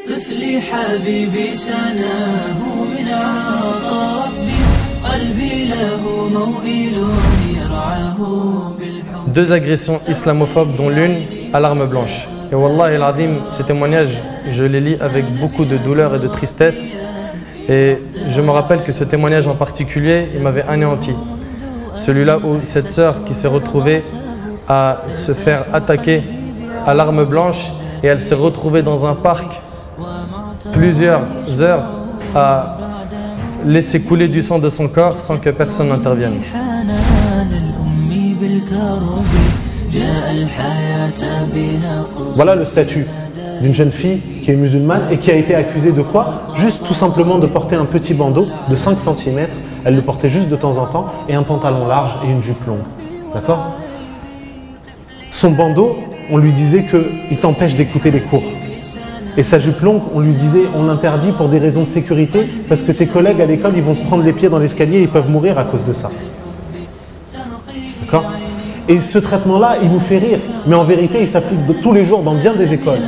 طفلي حبيبي سناه من عطا ربي قلبي له موئل يرعاه بالحب. Deux agressions islamophobes dont l'une à l'arme blanche. Et Wallahi al-Azim, ces témoignages, je les lis avec beaucoup de douleur et de tristesse. Et je me rappelle que ce témoignage en particulier, il m'avait anéanti. Celui-là où cette sœur qui s'est retrouvée à se faire attaquer à l'arme blanche et elle s'est retrouvée dans un parc plusieurs heures à laisser couler du sang de son corps sans que personne n'intervienne. Voilà le statut d'une jeune fille qui est musulmane et qui a été accusée de quoi? Juste tout simplement de porter un petit bandeau de 5 cm, elle le portait juste de temps en temps, et un pantalon large et une jupe longue. D'accord? Son bandeau, on lui disait qu'il t'empêche d'écouter les cours. Et sa jupe longue, on lui disait, on l'interdit pour des raisons de sécurité, parce que tes collègues à l'école, ils vont se prendre les pieds dans l'escalier et ils peuvent mourir à cause de ça. D'accord? Et ce traitement-là, il nous fait rire, mais en vérité, il s'applique tous les jours dans bien des écoles.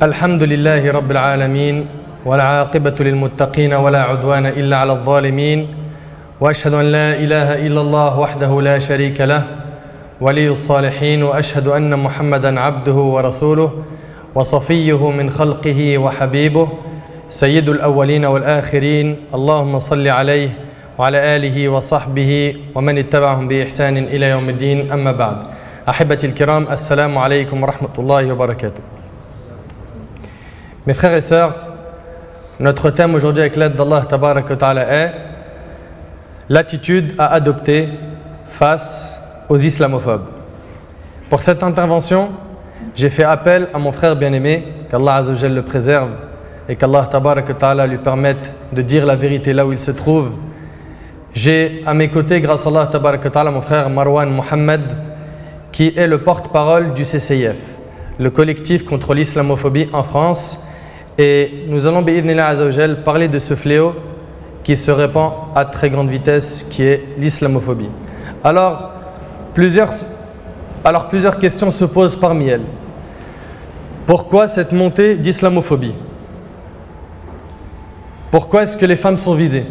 Alhamdulillahi Rabbil Alamin, wa l'aqibatu lil muttaqin wa la udwana illa ala al-zalimin, wa ashhadu an la ilaha illa Allah wahdahu la sharika lah. ولي الصالحين وأشهد أن محمدًا عبده ورسوله وصفيه من خلقه وحبيبه سيد الأولين والآخرين اللهم صل عليه وعلى آله وصحبه ومن اتبعهم بإحسان إلى يوم الدين أما بعد أحبتي الكرام السلام عليكم ورحمة الله وبركاته. Mes frères et sœurs, notre thème aujourd'hui avec l'aide d'Allah Tabarak wa Ta'ala est l'attitude à adopter face aux islamophobes. Pour cette intervention, j'ai fait appel à mon frère bien-aimé, qu'Allah Azza wa Jalla le préserve et qu'Allah Tabarak wa Ta'ala lui permette de dire la vérité là où il se trouve. J'ai à mes côtés, grâce à Allah Tabarak wa Ta'ala, mon frère Marwan Mohammed, qui est le porte-parole du CCIF, le collectif contre l'islamophobie en France. Et nous allons, bi'idhnillah Azza wa Jalla, parler de ce fléau qui se répand à très grande vitesse, qui est l'islamophobie. Alors, plusieurs questions se posent parmi elles. Pourquoi cette montée d'islamophobie? Pourquoi est-ce que les femmes sont visées?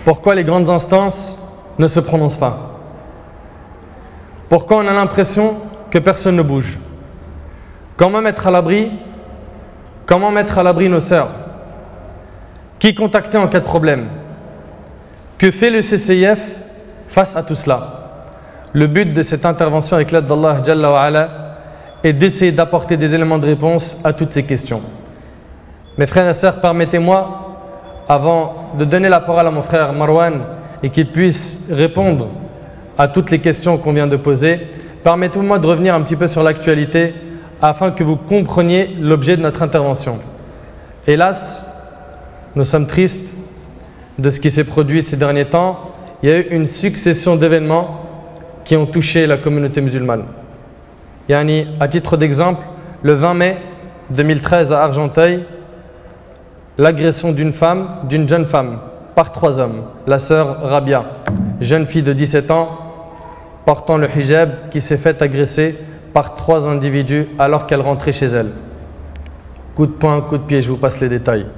Pourquoi les grandes instances ne se prononcent pas? Pourquoi on a l'impression que personne ne bouge? Comment mettre à l'abri nos sœurs? Qui contacter en cas de problème? Que fait le CCIF face à tout cela? Le but de cette intervention avec l'aide d'Allah Jalla wa Ala est d'essayer d'apporter des éléments de réponse à toutes ces questions. Mes frères et sœurs, permettez-moi, avant de donner la parole à mon frère Marwan et qu'il puisse répondre à toutes les questions qu'on vient de poser, permettez-moi de revenir un petit peu sur l'actualité afin que vous compreniez l'objet de notre intervention. Hélas, nous sommes tristes de ce qui s'est produit ces derniers temps. Il y a eu une succession d'événements qui ont touché la communauté musulmane. Yani, à titre d'exemple, le 20 mai 2013 à Argenteuil, l'agression d'une jeune femme, par 3 hommes. La sœur Rabia, jeune fille de 17 ans, portant le hijab, qui s'est fait agresser par 3 individus alors qu'elle rentrait chez elle. Coup de poing, coup de pied, je vous passe les détails.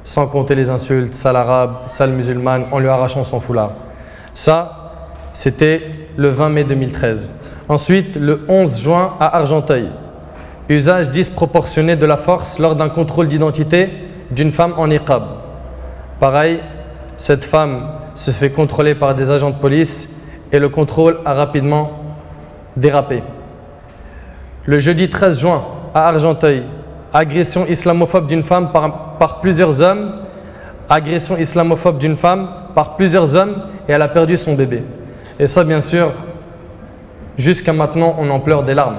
Sans compter les insultes, sale arabe, sale musulmane, en lui arrachant son foulard. Ça, c'était le 20 mai 2013. Ensuite, le 11 juin à Argenteuil, usage disproportionné de la force lors d'un contrôle d'identité d'une femme en niqab. Pareil, cette femme se fait contrôler par des agents de police et le contrôle a rapidement dérapé. Le jeudi 13 juin à Argenteuil, agression islamophobe d'une femme par plusieurs hommes. Agression islamophobe d'une femme par plusieurs hommes et elle a perdu son bébé. Et ça, bien sûr, jusqu'à maintenant, on en pleure des larmes.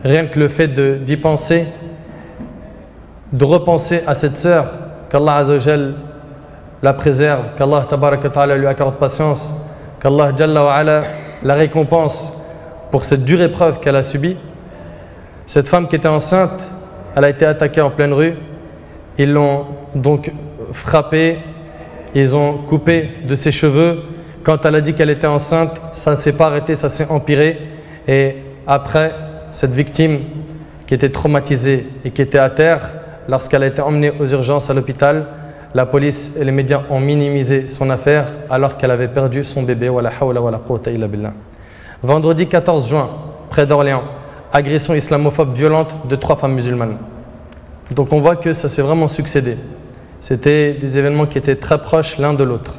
Rien que le fait d'y penser, de repenser à cette sœur, qu'Allah Azza wa Jal la préserve, qu'Allah Tabarak wa Ta'ala lui accorde patience, qu'Allah Jalla wa Ala la récompense pour cette dure épreuve qu'elle a subie. Cette femme qui était enceinte, elle a été attaquée en pleine rue Ils l'ont donc frappée, ils ont coupé de ses cheveux. Quand elle a dit qu'elle était enceinte, ça ne s'est pas arrêté, ça s'est empiré. Et après, cette victime qui était traumatisée et qui était à terre, lorsqu'elle a été emmenée aux urgences à l'hôpital, la police et les médias ont minimisé son affaire alors qu'elle avait perdu son bébé. Vendredi 14 juin, près d'Orléans, agression islamophobe violente de 3 femmes musulmanes. Donc on voit que ça s'est vraiment succédé. C'était des événements qui étaient très proches l'un de l'autre.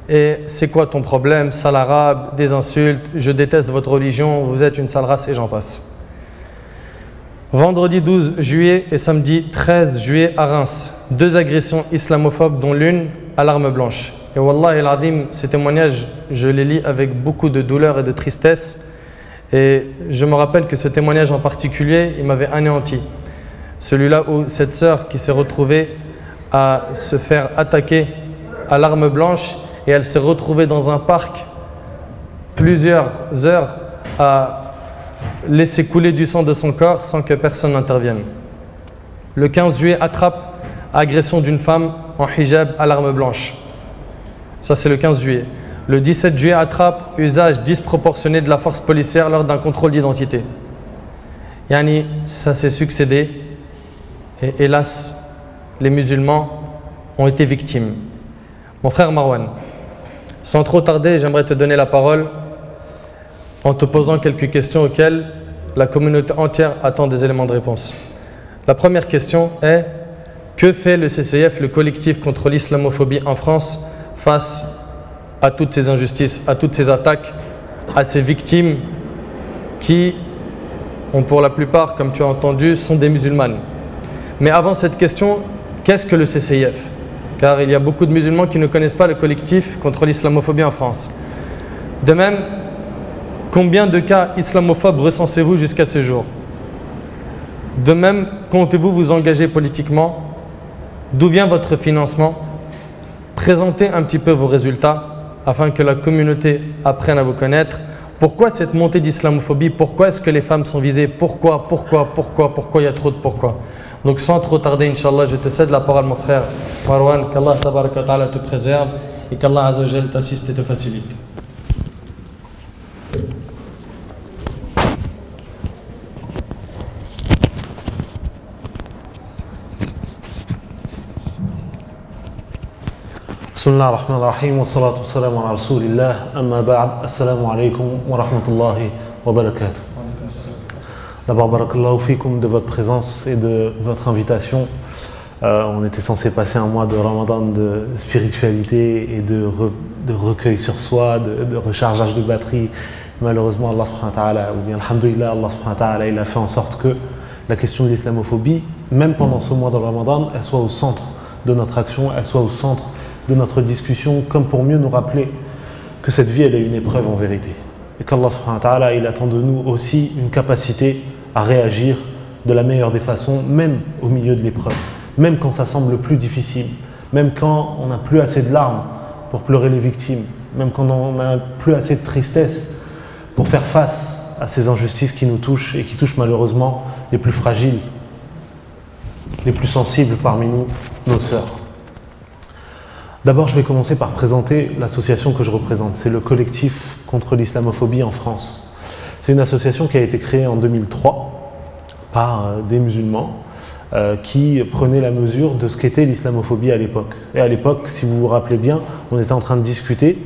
Et c'est quoi ton problème? Sale arabe, des insultes, je déteste votre religion, vous êtes une sale race et j'en passe. Vendredi 12 juillet et samedi 13 juillet à Reims, 2 agressions islamophobes dont l'une à l'arme blanche. Et Wallah el-Adim, ces témoignages, je les lis avec beaucoup de douleur et de tristesse. Et je me rappelle que ce témoignage en particulier, il m'avait anéanti. Celui-là où cette sœur qui s'est retrouvée à se faire attaquer à l'arme blanche et elle s'est retrouvée dans un parc plusieurs heures à laisser couler du sang de son corps sans que personne n'intervienne. Le 15 juillet, attrape agression d'une femme en hijab à l'arme blanche. Ça, c'est le 15 juillet. Le 17 juillet, attrape usage disproportionné de la force policière lors d'un contrôle d'identité. Yani, ça s'est succédé et hélas, les musulmans ont été victimes. Mon frère Marwan, sans trop tarder, j'aimerais te donner la parole en te posant quelques questions auxquelles la communauté entière attend des éléments de réponse. La première question est: que fait le CCIF, le collectif contre l'islamophobie en France, face à toutes ces injustices, à toutes ces attaques, à ces victimes qui, pour la plupart, comme tu as entendu, sont des musulmanes? Mais avant cette question, qu'est-ce que le CCIF? Car il y a beaucoup de musulmans qui ne connaissent pas le collectif contre l'islamophobie en France. De même, combien de cas islamophobes recensez-vous jusqu'à ce jour? De même, comptez-vous vous engager politiquement? D'où vient votre financement? Présentez un petit peu vos résultats afin que la communauté apprenne à vous connaître. Pourquoi cette montée d'islamophobie? Pourquoi est-ce que les femmes sont visées? Pourquoi il y a trop de pourquoi? Donc sans trop tarder, Inch'Allah, je te cède la parole, mon frère Marwan. Qu'Allah tabaraka wa ta'ala te préserve et qu'Allah Azza wa Jal t'assiste et te facilite. Bismillah ar-Rahman ar-Rahim, wa salatu wa salam ala Rasulillah, amma ba'd, assalamu alaikum wa rahmatullahi wa barakatuh. D'abord, barakallahu fikum de votre présence et de votre invitation. On était censé passer un mois de Ramadan de spiritualité et de recueil sur soi, de rechargeage de batterie. Malheureusement, Allah subhanahu wa ta'ala, ou bien alhamdoulilah, Allah subhanahu wa ta'ala, il a fait en sorte que la question de l'islamophobie, même pendant ce mois de Ramadan, elle soit au centre de notre action, elle soit au centre de notre discussion, comme pour mieux nous rappeler que cette vie, elle est une épreuve en vérité. Et qu'Allah subhanahu wa ta'ala, il attend de nous aussi une capacité à réagir de la meilleure des façons, même au milieu de l'épreuve, même quand ça semble le plus difficile, même quand on n'a plus assez de larmes pour pleurer les victimes, même quand on n'a plus assez de tristesse pour faire face à ces injustices qui nous touchent et qui touchent malheureusement les plus fragiles, les plus sensibles parmi nous, nos sœurs. D'abord, je vais commencer par présenter l'association que je représente. C'est le collectif contre l'islamophobie en France. C'est une association qui a été créée en 2003 par des musulmans qui prenaient la mesure de ce qu'était l'islamophobie à l'époque. Et à l'époque, si vous vous rappelez bien, on était en train de discuter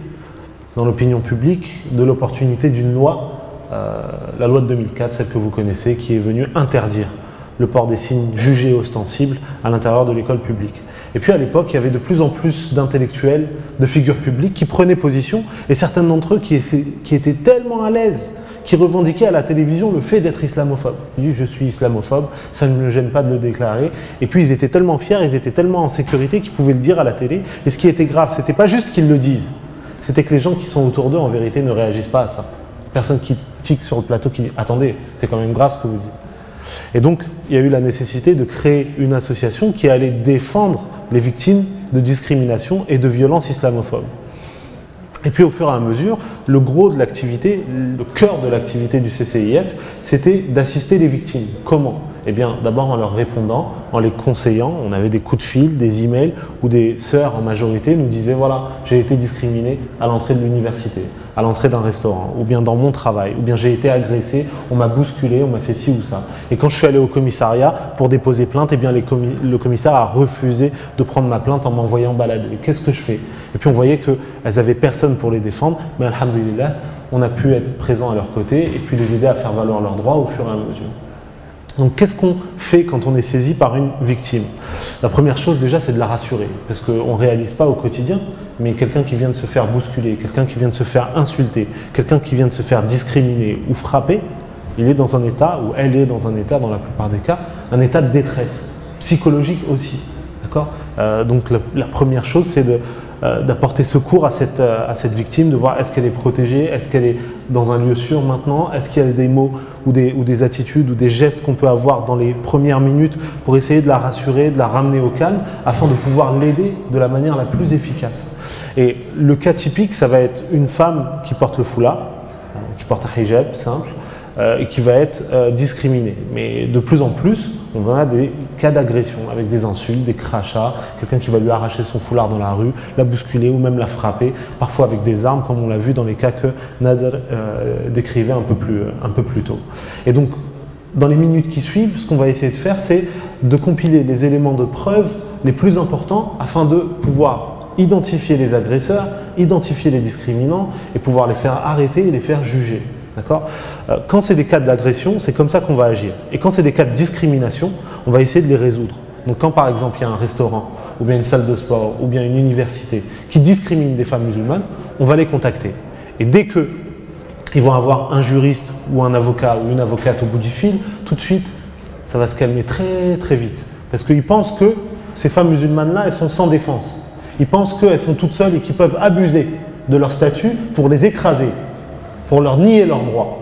dans l'opinion publique de l'opportunité d'une loi, la loi de 2004, celle que vous connaissez, qui est venue interdire le port des signes jugés ostensibles à l'intérieur de l'école publique. Et puis à l'époque, il y avait de plus en plus d'intellectuels, de figures publiques qui prenaient position, et certains d'entre eux qui étaient tellement à l'aise, qui revendiquaient à la télévision le fait d'être islamophobe. Ils disent: je suis islamophobe, ça ne me gêne pas de le déclarer. Et puis ils étaient tellement fiers, ils étaient tellement en sécurité qu'ils pouvaient le dire à la télé. Et ce qui était grave, c'était pas juste qu'ils le disent, c'était que les gens qui sont autour d'eux, en vérité, ne réagissent pas à ça. Personne qui tique sur le plateau qui dit: attendez, c'est quand même grave ce que vous dites. Et donc, il y a eu la nécessité de créer une association qui allait défendre les victimes de discrimination et de violences islamophobes. Et puis au fur et à mesure, le gros de l'activité, le cœur de l'activité du CCIF, c'était d'assister les victimes. Comment? Eh bien, d'abord en leur répondant, en les conseillant, on avait des coups de fil, des emails, où des sœurs en majorité nous disaient voilà, j'ai été discriminée à l'entrée de l'université, à l'entrée d'un restaurant, ou bien dans mon travail, ou bien j'ai été agressée, on m'a bousculé, on m'a fait ci ou ça. Et quand je suis allé au commissariat pour déposer plainte, eh bien le commissaire a refusé de prendre ma plainte en m'envoyant balader. Qu'est-ce que je fais? Et puis on voyait qu'elles n'avaient personne pour les défendre, mais alhamdoulilah, on a pu être présent à leur côté et puis les aider à faire valoir leurs droits au fur et à mesure. Donc qu'est-ce qu'on fait quand on est saisi par une victime? La première chose déjà, c'est de la rassurer, parce qu'on ne réalise pas au quotidien, mais quelqu'un qui vient de se faire bousculer, quelqu'un qui vient de se faire insulter, quelqu'un qui vient de se faire discriminer ou frapper, il est dans un état, ou elle est dans un état, dans la plupart des cas, un état de détresse, psychologique aussi. D'accord? Donc la première chose, c'est d'apporter secours à cette victime, de voir est-ce qu'elle est protégée, est-ce qu'elle est dans un lieu sûr maintenant, est-ce qu'il y a des mots ou des attitudes ou des gestes qu'on peut avoir dans les premières minutes pour essayer de la rassurer, de la ramener au calme, afin de pouvoir l'aider de la manière la plus efficace. Et le cas typique, ça va être une femme qui porte le foulard, qui porte un hijab simple, et qui va être discriminée. Mais de plus en plus, on a des cas d'agression avec des insultes, des crachats, quelqu'un qui va lui arracher son foulard dans la rue, la bousculer ou même la frapper, parfois avec des armes, comme on l'a vu dans les cas que Nader décrivait un peu plus tôt. Et donc, dans les minutes qui suivent, ce qu'on va essayer de faire, c'est de compiler les éléments de preuve les plus importants afin de pouvoir identifier les agresseurs, identifier les discriminants et pouvoir les faire arrêter et les faire juger. Quand c'est des cas d'agression, c'est comme ça qu'on va agir. Et quand c'est des cas de discrimination, on va essayer de les résoudre. Donc quand par exemple il y a un restaurant, ou bien une salle de sport, ou bien une université qui discrimine des femmes musulmanes, on va les contacter. Et dès qu'ils vont avoir un juriste ou un avocat ou une avocate au bout du fil, tout de suite, ça va se calmer très très vite. Parce qu'ils pensent que ces femmes musulmanes-là, elles sont sans défense. Ils pensent qu'elles sont toutes seules et qu'ils peuvent abuser de leur statut pour les écraser, pour leur nier leurs droits.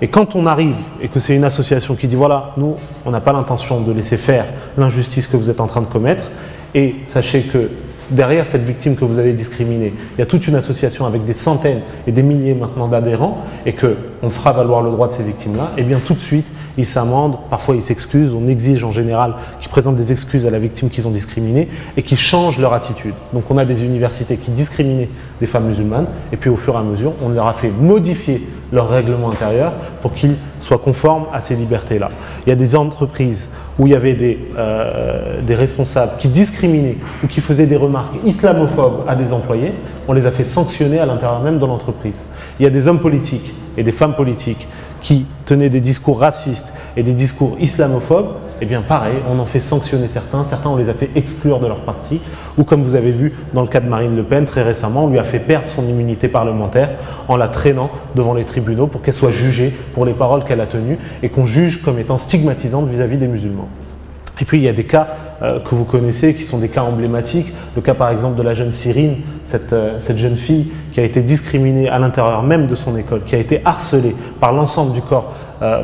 Et quand on arrive et que c'est une association qui dit voilà, nous, on n'a pas l'intention de laisser faire l'injustice que vous êtes en train de commettre, et sachez que derrière cette victime que vous avez discriminée, il y a toute une association avec des centaines et des milliers maintenant d'adhérents, et qu'on fera valoir le droit de ces victimes-là, et bien tout de suite, ils s'amendent, parfois ils s'excusent, on exige en général qu'ils présentent des excuses à la victime qu'ils ont discriminée et qu'ils changent leur attitude. Donc on a des universités qui discriminaient des femmes musulmanes et puis au fur et à mesure, on leur a fait modifier leur règlement intérieur pour qu'ils soient conformes à ces libertés-là. Il y a des entreprises où il y avait des responsables qui discriminaient ou qui faisaient des remarques islamophobes à des employés, on les a fait sanctionner à l'intérieur même de l'entreprise. Il y a des hommes politiques et des femmes politiques qui tenaient des discours racistes et des discours islamophobes, eh bien pareil, on en fait sanctionner certains on les a fait exclure de leur parti, ou comme vous avez vu dans le cas de Marine Le Pen très récemment, on lui a fait perdre son immunité parlementaire en la traînant devant les tribunaux pour qu'elle soit jugée pour les paroles qu'elle a tenues et qu'on juge comme étant stigmatisantes vis-à-vis des musulmans. Et puis il y a des cas que vous connaissez qui sont des cas emblématiques. Le cas par exemple de la jeune Cyrine, cette jeune fille qui a été discriminée à l'intérieur même de son école, qui a été harcelée par l'ensemble du corps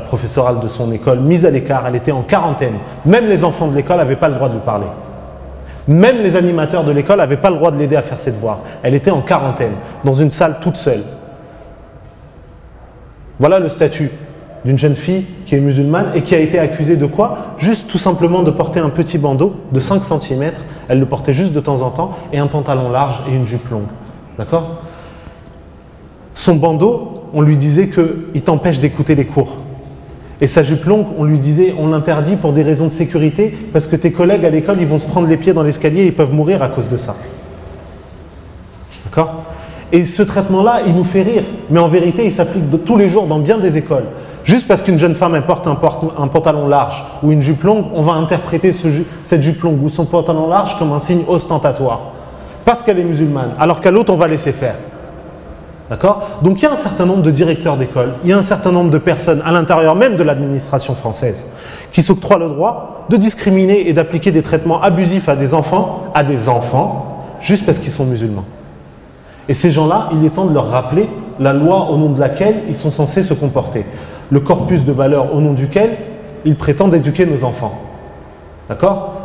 professoral de son école, mise à l'écart, elle était en quarantaine. Même les enfants de l'école n'avaient pas le droit de lui parler. Même les animateurs de l'école n'avaient pas le droit de l'aider à faire ses devoirs. Elle était en quarantaine, dans une salle toute seule. Voilà le statut d'une jeune fille qui est musulmane et qui a été accusée de quoi? Juste tout simplement de porter un petit bandeau de 5 cm, elle le portait juste de temps en temps, et un pantalon large et une jupe longue. D'accord? Son bandeau, on lui disait qu'il t'empêche d'écouter les cours. Et sa jupe longue, on lui disait, on l'interdit pour des raisons de sécurité, parce que tes collègues à l'école, ils vont se prendre les pieds dans l'escalier et ils peuvent mourir à cause de ça. D'accord? Et ce traitement-là, il nous fait rire, mais en vérité, il s'applique tous les jours dans bien des écoles. Juste parce qu'une jeune femme elle porte un pantalon large ou une jupe longue, on va interpréter cette jupe longue ou son pantalon large comme un signe ostentatoire. Parce qu'elle est musulmane, alors qu'à l'autre, on va laisser faire. D'accord? Donc il y a un certain nombre de directeurs d'école, il y a un certain nombre de personnes à l'intérieur même de l'administration française qui s'octroient le droit de discriminer et d'appliquer des traitements abusifs à des enfants, juste parce qu'ils sont musulmans. Et ces gens-là, il est temps de leur rappeler la loi au nom de laquelle ils sont censés se comporter. Le corpus de valeurs au nom duquel ils prétendent éduquer nos enfants. D'accord?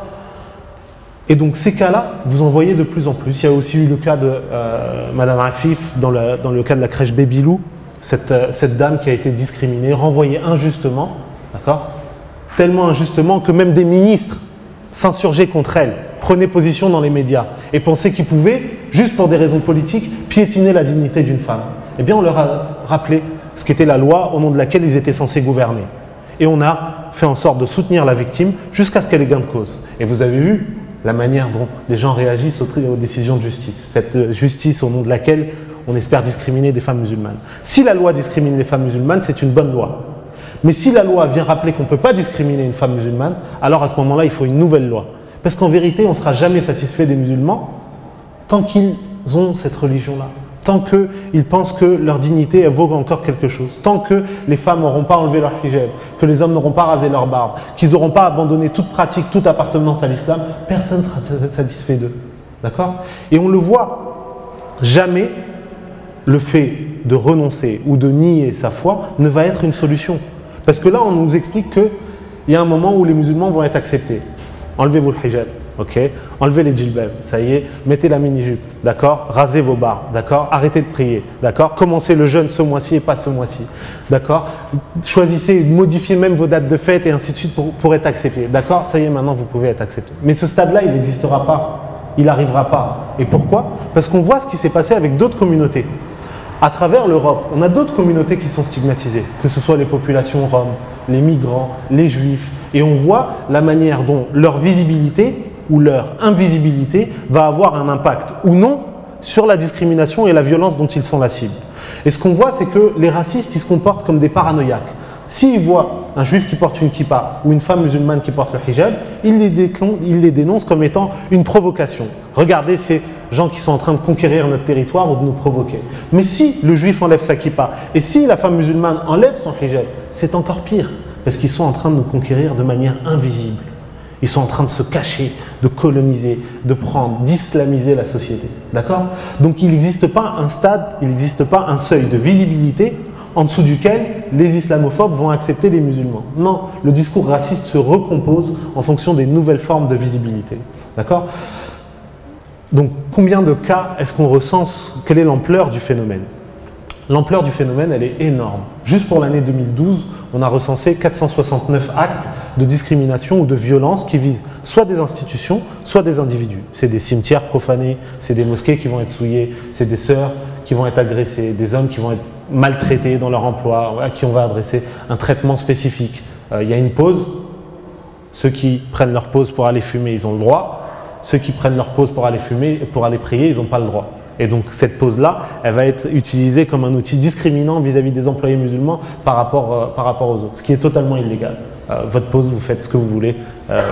Et donc ces cas-là, vous en voyez de plus en plus. Il y a aussi eu le cas de Madame Afif dans le cas de la crèche Babylou, cette dame qui a été discriminée, renvoyée injustement, d'accord? tellement injustement que même des ministres s'insurgeaient contre elle, prenaient position dans les médias et pensaient qu'ils pouvaient, juste pour des raisons politiques, piétiner la dignité d'une femme. Eh bien, on leur a rappelé ce qu'était la loi au nom de laquelle ils étaient censés gouverner. Et on a fait en sorte de soutenir la victime jusqu'à ce qu'elle ait gain de cause. Et vous avez vu la manière dont les gens réagissent aux décisions de justice. Cette justice au nom de laquelle on espère discriminer des femmes musulmanes. Si la loi discrimine les femmes musulmanes, c'est une bonne loi. Mais si la loi vient rappeler qu'on ne peut pas discriminer une femme musulmane, alors à ce moment-là, il faut une nouvelle loi. Parce qu'en vérité, on ne sera jamais satisfait des musulmans tant qu'ils ont cette religion-là. Tant qu'ils pensent que leur dignité elle vaut encore quelque chose, tant que les femmes n'auront pas enlevé leur hijab, que les hommes n'auront pas rasé leur barbe, qu'ils n'auront pas abandonné toute pratique, toute appartenance à l'islam, personne ne sera satisfait d'eux. D'accord? Et on le voit, jamais le fait de renoncer ou de nier sa foi ne va être une solution. Parce que là, on nous explique qu'il y a un moment où les musulmans vont être acceptés. Enlevez-vous le hijab. Ok, enlevez les djilbab, ça y est, mettez la mini-jupe, d'accord, rasez vos barbes, d'accord, arrêtez de prier, d'accord, commencez le jeûne ce mois-ci et pas ce mois-ci, d'accord, choisissez, modifiez même vos dates de fête et ainsi de suite pour être accepté, d'accord, ça y est, maintenant vous pouvez être accepté. Mais ce stade-là, il n'existera pas, il n'arrivera pas. Et pourquoi? Parce qu'on voit ce qui s'est passé avec d'autres communautés. À travers l'Europe, on a d'autres communautés qui sont stigmatisées, que ce soit les populations roms, les migrants, les juifs, et on voit la manière dont leur visibilité ou leur invisibilité va avoir un impact ou non sur la discrimination et la violence dont ils sont la cible. Et ce qu'on voit, c'est que les racistes, ils se comportent comme des paranoïaques. S'ils voient un juif qui porte une kippa ou une femme musulmane qui porte le hijab, ils les dénoncent comme étant une provocation. Regardez ces gens qui sont en train de conquérir notre territoire ou de nous provoquer. Mais si le juif enlève sa kippa et si la femme musulmane enlève son hijab, c'est encore pire parce qu'ils sont en train de nous conquérir de manière invisible. Ils sont en train de se cacher, de coloniser, de prendre, d'islamiser la société. D'accord? Donc il n'existe pas un stade, il n'existe pas un seuil de visibilité en dessous duquel les islamophobes vont accepter les musulmans. Non, le discours raciste se recompose en fonction des nouvelles formes de visibilité. D'accord? Donc combien de cas est-ce qu'on recense? Quelle est l'ampleur du phénomène? L'ampleur du phénomène, elle est énorme. Juste pour l'année 2012, on a recensé 469 actes de discrimination ou de violence qui visent soit des institutions, soit des individus. C'est des cimetières profanés, c'est des mosquées qui vont être souillées, c'est des sœurs qui vont être agressées, des hommes qui vont être maltraités dans leur emploi, à qui on va adresser un traitement spécifique. Il y a une pause, ceux qui prennent leur pause pour aller fumer, ils ont le droit. Ceux qui prennent leur pause pour aller fumer, pour aller prier, ils n'ont pas le droit. Et donc cette pause-là, elle va être utilisée comme un outil discriminant vis-à-vis des employés musulmans par rapport aux autres, ce qui est totalement illégal. Votre pause, vous faites ce que vous voulez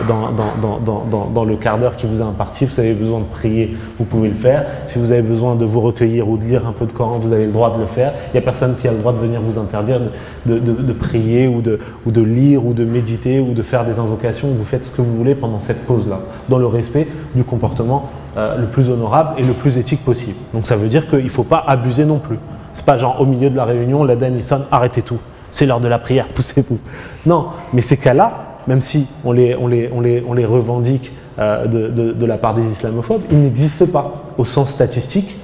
dans le quart d'heure qui vous est imparti. Si vous avez besoin de prier, vous pouvez le faire. Si vous avez besoin de vous recueillir ou de lire un peu de Coran, vous avez le droit de le faire. Il n'y a personne qui a le droit de venir vous interdire de prier ou de lire ou de méditer ou de faire des invocations. Vous faites ce que vous voulez pendant cette pause-là, dans le respect du comportement le plus honorable et le plus éthique possible. Donc ça veut dire qu'il ne faut pas abuser non plus. C'est pas genre au milieu de la réunion, l'adhan il sonne, arrêtez tout. C'est l'heure de la prière, poussez-vous. Non, mais ces cas-là, même si on les revendique de la part des islamophobes, ils n'existent pas au sens statistique.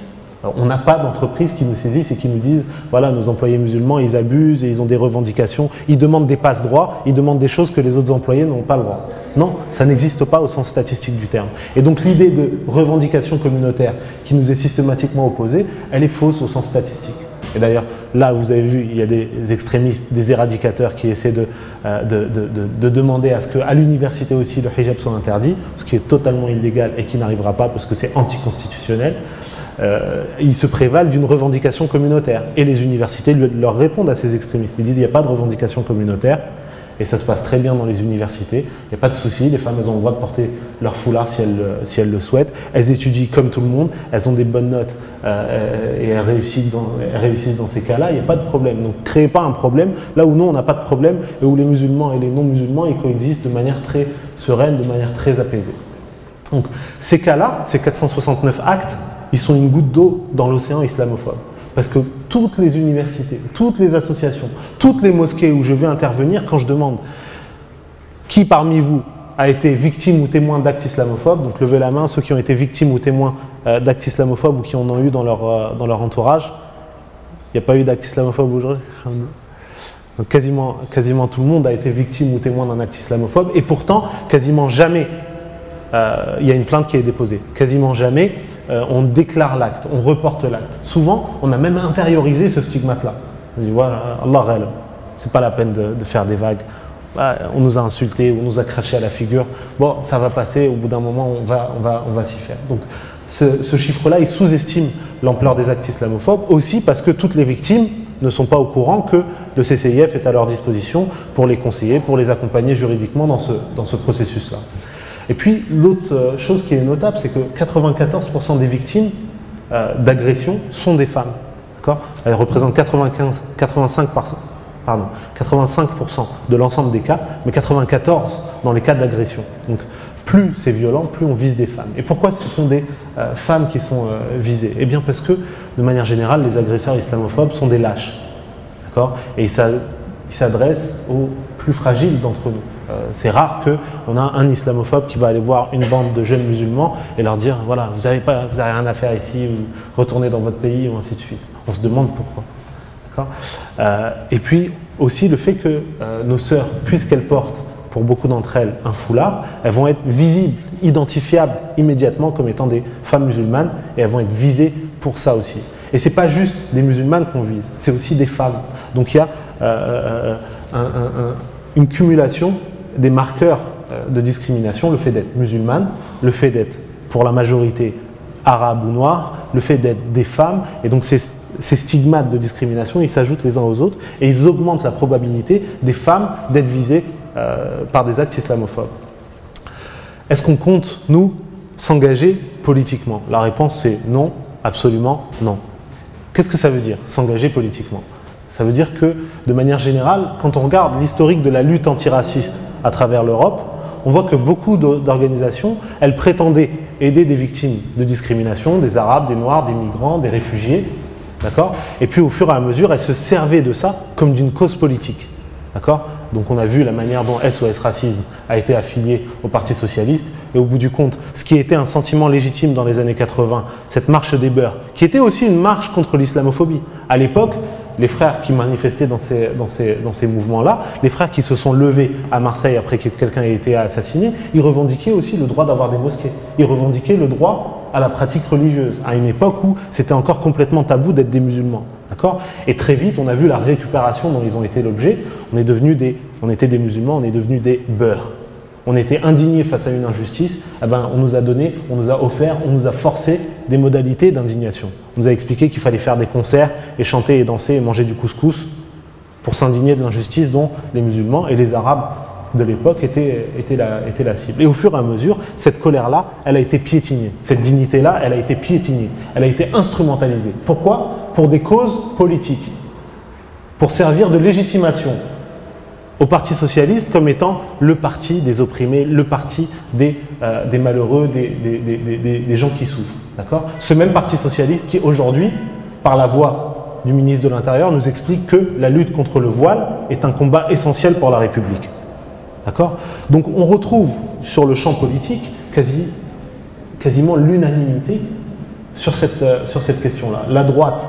On n'a pas d'entreprise qui nous saisissent et qui nous disent voilà, nos employés musulmans, ils abusent et ils ont des revendications, ils demandent des passe-droits, ils demandent des choses que les autres employés n'ont pas le droit. Non, ça n'existe pas au sens statistique du terme. Et donc l'idée de revendication communautaire qui nous est systématiquement opposée, elle est fausse au sens statistique. Et d'ailleurs, là, vous avez vu, il y a des extrémistes, des éradicateurs qui essaient de demander à ce qu'à l'université aussi le hijab soit interdit, ce qui est totalement illégal et qui n'arrivera pas parce que c'est anticonstitutionnel. Ils se prévalent d'une revendication communautaire. Et les universités leur répondent à ces extrémistes. Ils disent il n'y a pas de revendication communautaire. Et ça se passe très bien dans les universités. Il n'y a pas de souci, les femmes elles ont le droit de porter leur foulard si elles le souhaitent. Elles étudient comme tout le monde, elles ont des bonnes notes et elles réussissent dans ces cas-là, il n'y a pas de problème. Donc créez pas un problème là où nous on n'a pas de problème et où les musulmans et les non-musulmans ils coexistent de manière très sereine, de manière très apaisée. Donc ces cas-là, ces 469 actes, ils sont une goutte d'eau dans l'océan islamophobe. Parce que toutes les universités, toutes les associations, toutes les mosquées où je vais intervenir, quand je demande qui parmi vous a été victime ou témoin d'actes islamophobes, donc levez la main, ceux qui ont été victimes ou témoins d'actes islamophobes ou qui en ont eu dans leur entourage. Il n'y a pas eu d'actes islamophobes aujourd'hui? Donc quasiment tout le monde a été victime ou témoin d'un acte islamophobe, et pourtant, quasiment jamais il y a une plainte qui est déposée. Quasiment jamais on déclare l'acte, on reporte l'acte. Souvent, on a même intériorisé ce stigmate-là. On dit, voilà, Allah ghalib, c'est pas la peine de faire des vagues. On nous a insultés, on nous a craché à la figure. Bon, ça va passer, au bout d'un moment, on va s'y faire. Donc, ce chiffre-là, il sous-estime l'ampleur des actes islamophobes, aussi parce que toutes les victimes ne sont pas au courant que le CCIF est à leur disposition pour les conseiller, pour les accompagner juridiquement dans ce processus-là. Et puis, l'autre chose qui est notable, c'est que 94% des victimes d'agression sont des femmes. Elles représentent 85% de l'ensemble des cas, mais 94% dans les cas d'agression. Donc, plus c'est violent, plus on vise des femmes. Et pourquoi ce sont des femmes qui sont visées? Eh bien parce que, de manière générale, les agresseurs islamophobes sont des lâches. Et ils s'adressent aux plus fragiles d'entre nous. C'est rare qu'on a un islamophobe qui va aller voir une bande de jeunes musulmans et leur dire, voilà, vous n'avez rien à faire ici, ou retournez dans votre pays, ou ainsi de suite. On se demande pourquoi. Et puis aussi le fait que nos sœurs, puisqu'elles portent pour beaucoup d'entre elles un foulard, elles vont être visibles, identifiables immédiatement comme étant des femmes musulmanes, et elles vont être visées pour ça aussi. Et ce n'est pas juste des musulmanes qu'on vise, c'est aussi des femmes. Donc il y a une cumulation des marqueurs de discrimination, le fait d'être musulmane, le fait d'être pour la majorité arabe ou noire, le fait d'être des femmes, et donc ces stigmates de discrimination, ils s'ajoutent les uns aux autres et ils augmentent la probabilité des femmes d'être visées par des actes islamophobes. Est-ce qu'on compte, nous, s'engager politiquement? La réponse c'est non, absolument non. Qu'est-ce que ça veut dire, s'engager politiquement? Ça veut dire que, de manière générale, quand on regarde l'historique de la lutte antiraciste à travers l'Europe, on voit que beaucoup d'organisations, elles prétendaient aider des victimes de discrimination, des Arabes, des Noirs, des migrants, des réfugiés, d'accord? Et puis au fur et à mesure, elles se servaient de ça comme d'une cause politique, d'accord? Donc on a vu la manière dont SOS Racisme a été affilié au Parti Socialiste, et au bout du compte, ce qui était un sentiment légitime dans les années 80, cette marche des beurs, qui était aussi une marche contre l'islamophobie. À l'époque, les frères qui manifestaient dans ces mouvements-là, les frères qui se sont levés à Marseille après que quelqu'un ait été assassiné, ils revendiquaient aussi le droit d'avoir des mosquées. Ils revendiquaient le droit à la pratique religieuse, à une époque où c'était encore complètement tabou d'être des musulmans. Et très vite, on a vu la récupération dont ils ont été l'objet. On était des musulmans, on est devenus des beurs. On était indignés face à une injustice, eh ben, on nous a donné, on nous a offert, on nous a forcé des modalités d'indignation. On nous a expliqué qu'il fallait faire des concerts et chanter et danser et manger du couscous pour s'indigner de l'injustice dont les musulmans et les arabes de l'époque étaient la cible. Et au fur et à mesure, cette colère-là, elle a été piétinée. Cette dignité-là, elle a été piétinée. Elle a été instrumentalisée. Pourquoi? Pour des causes politiques. Pour servir de légitimation au Parti Socialiste comme étant le parti des opprimés, le parti des malheureux, des gens qui souffrent. Ce même Parti Socialiste qui aujourd'hui, par la voix du ministre de l'Intérieur, nous explique que la lutte contre le voile est un combat essentiel pour la République. Donc on retrouve sur le champ politique quasiment l'unanimité sur cette question-là. La droite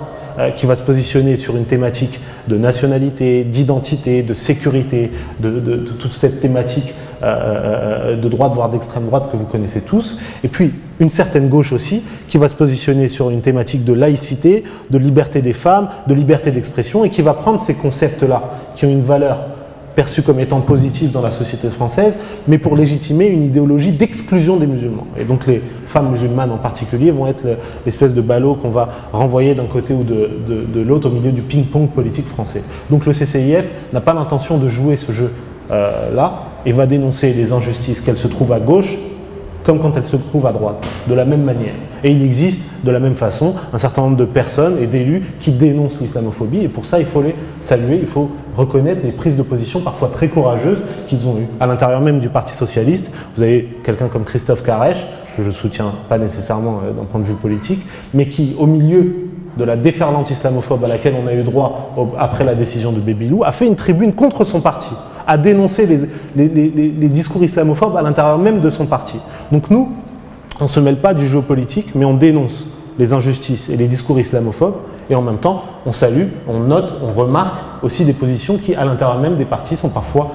qui va se positionner sur une thématique de nationalité, d'identité, de sécurité, de toute cette thématique de droite, voire d'extrême droite que vous connaissez tous. Et puis une certaine gauche aussi qui va se positionner sur une thématique de laïcité, de liberté des femmes, de liberté d'expression, et qui va prendre ces concepts-là qui ont une valeur perçue comme étant positive dans la société française, mais pour légitimer une idéologie d'exclusion des musulmans. Et donc les femmes musulmanes en particulier vont être l'espèce de ballot qu'on va renvoyer d'un côté ou de l'autre au milieu du ping-pong politique français. Donc le CCIF n'a pas l'intention de jouer ce jeu-là et va dénoncer les injustices qu'elle se trouve à gauche comme quand elle se trouve à droite, de la même manière. Et il existe de la même façon un certain nombre de personnes et d'élus qui dénoncent l'islamophobie, et pour ça il faut les saluer, il faut reconnaître les prises de position parfois très courageuses qu'ils ont eues. À l'intérieur même du Parti Socialiste, vous avez quelqu'un comme Christophe Caresche, que je ne soutiens pas nécessairement d'un point de vue politique, mais qui, au milieu de la déferlante islamophobe à laquelle on a eu droit après la décision de Bébilou, a fait une tribune contre son parti, a dénoncé les discours islamophobes à l'intérieur même de son parti. Donc nous, on ne se mêle pas du jeu politique, mais on dénonce les injustices et les discours islamophobes, et en même temps, on salue, on note, on remarque aussi des positions qui, à l'intérieur même des partis, sont parfois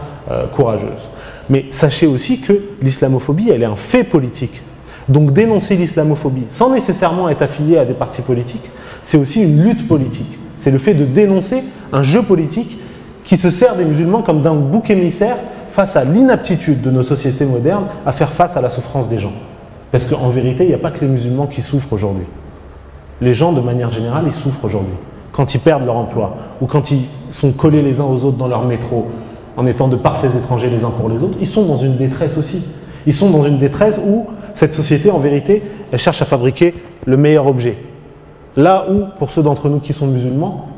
courageuses. Mais sachez aussi que l'islamophobie, elle est un fait politique. Donc dénoncer l'islamophobie, sans nécessairement être affilié à des partis politiques, c'est aussi une lutte politique. C'est le fait de dénoncer un jeu politique qui se sert des musulmans comme d'un bouc émissaire face à l'inaptitude de nos sociétés modernes à faire face à la souffrance des gens. Parce qu'en vérité, il n'y a pas que les musulmans qui souffrent aujourd'hui. Les gens, de manière générale, ils souffrent aujourd'hui. Quand ils perdent leur emploi, ou quand ils sont collés les uns aux autres dans leur métro, en étant de parfaits étrangers les uns pour les autres, ils sont dans une détresse aussi. Ils sont dans une détresse où cette société, en vérité, elle cherche à fabriquer le meilleur objet. Là où, pour ceux d'entre nous qui sont musulmans,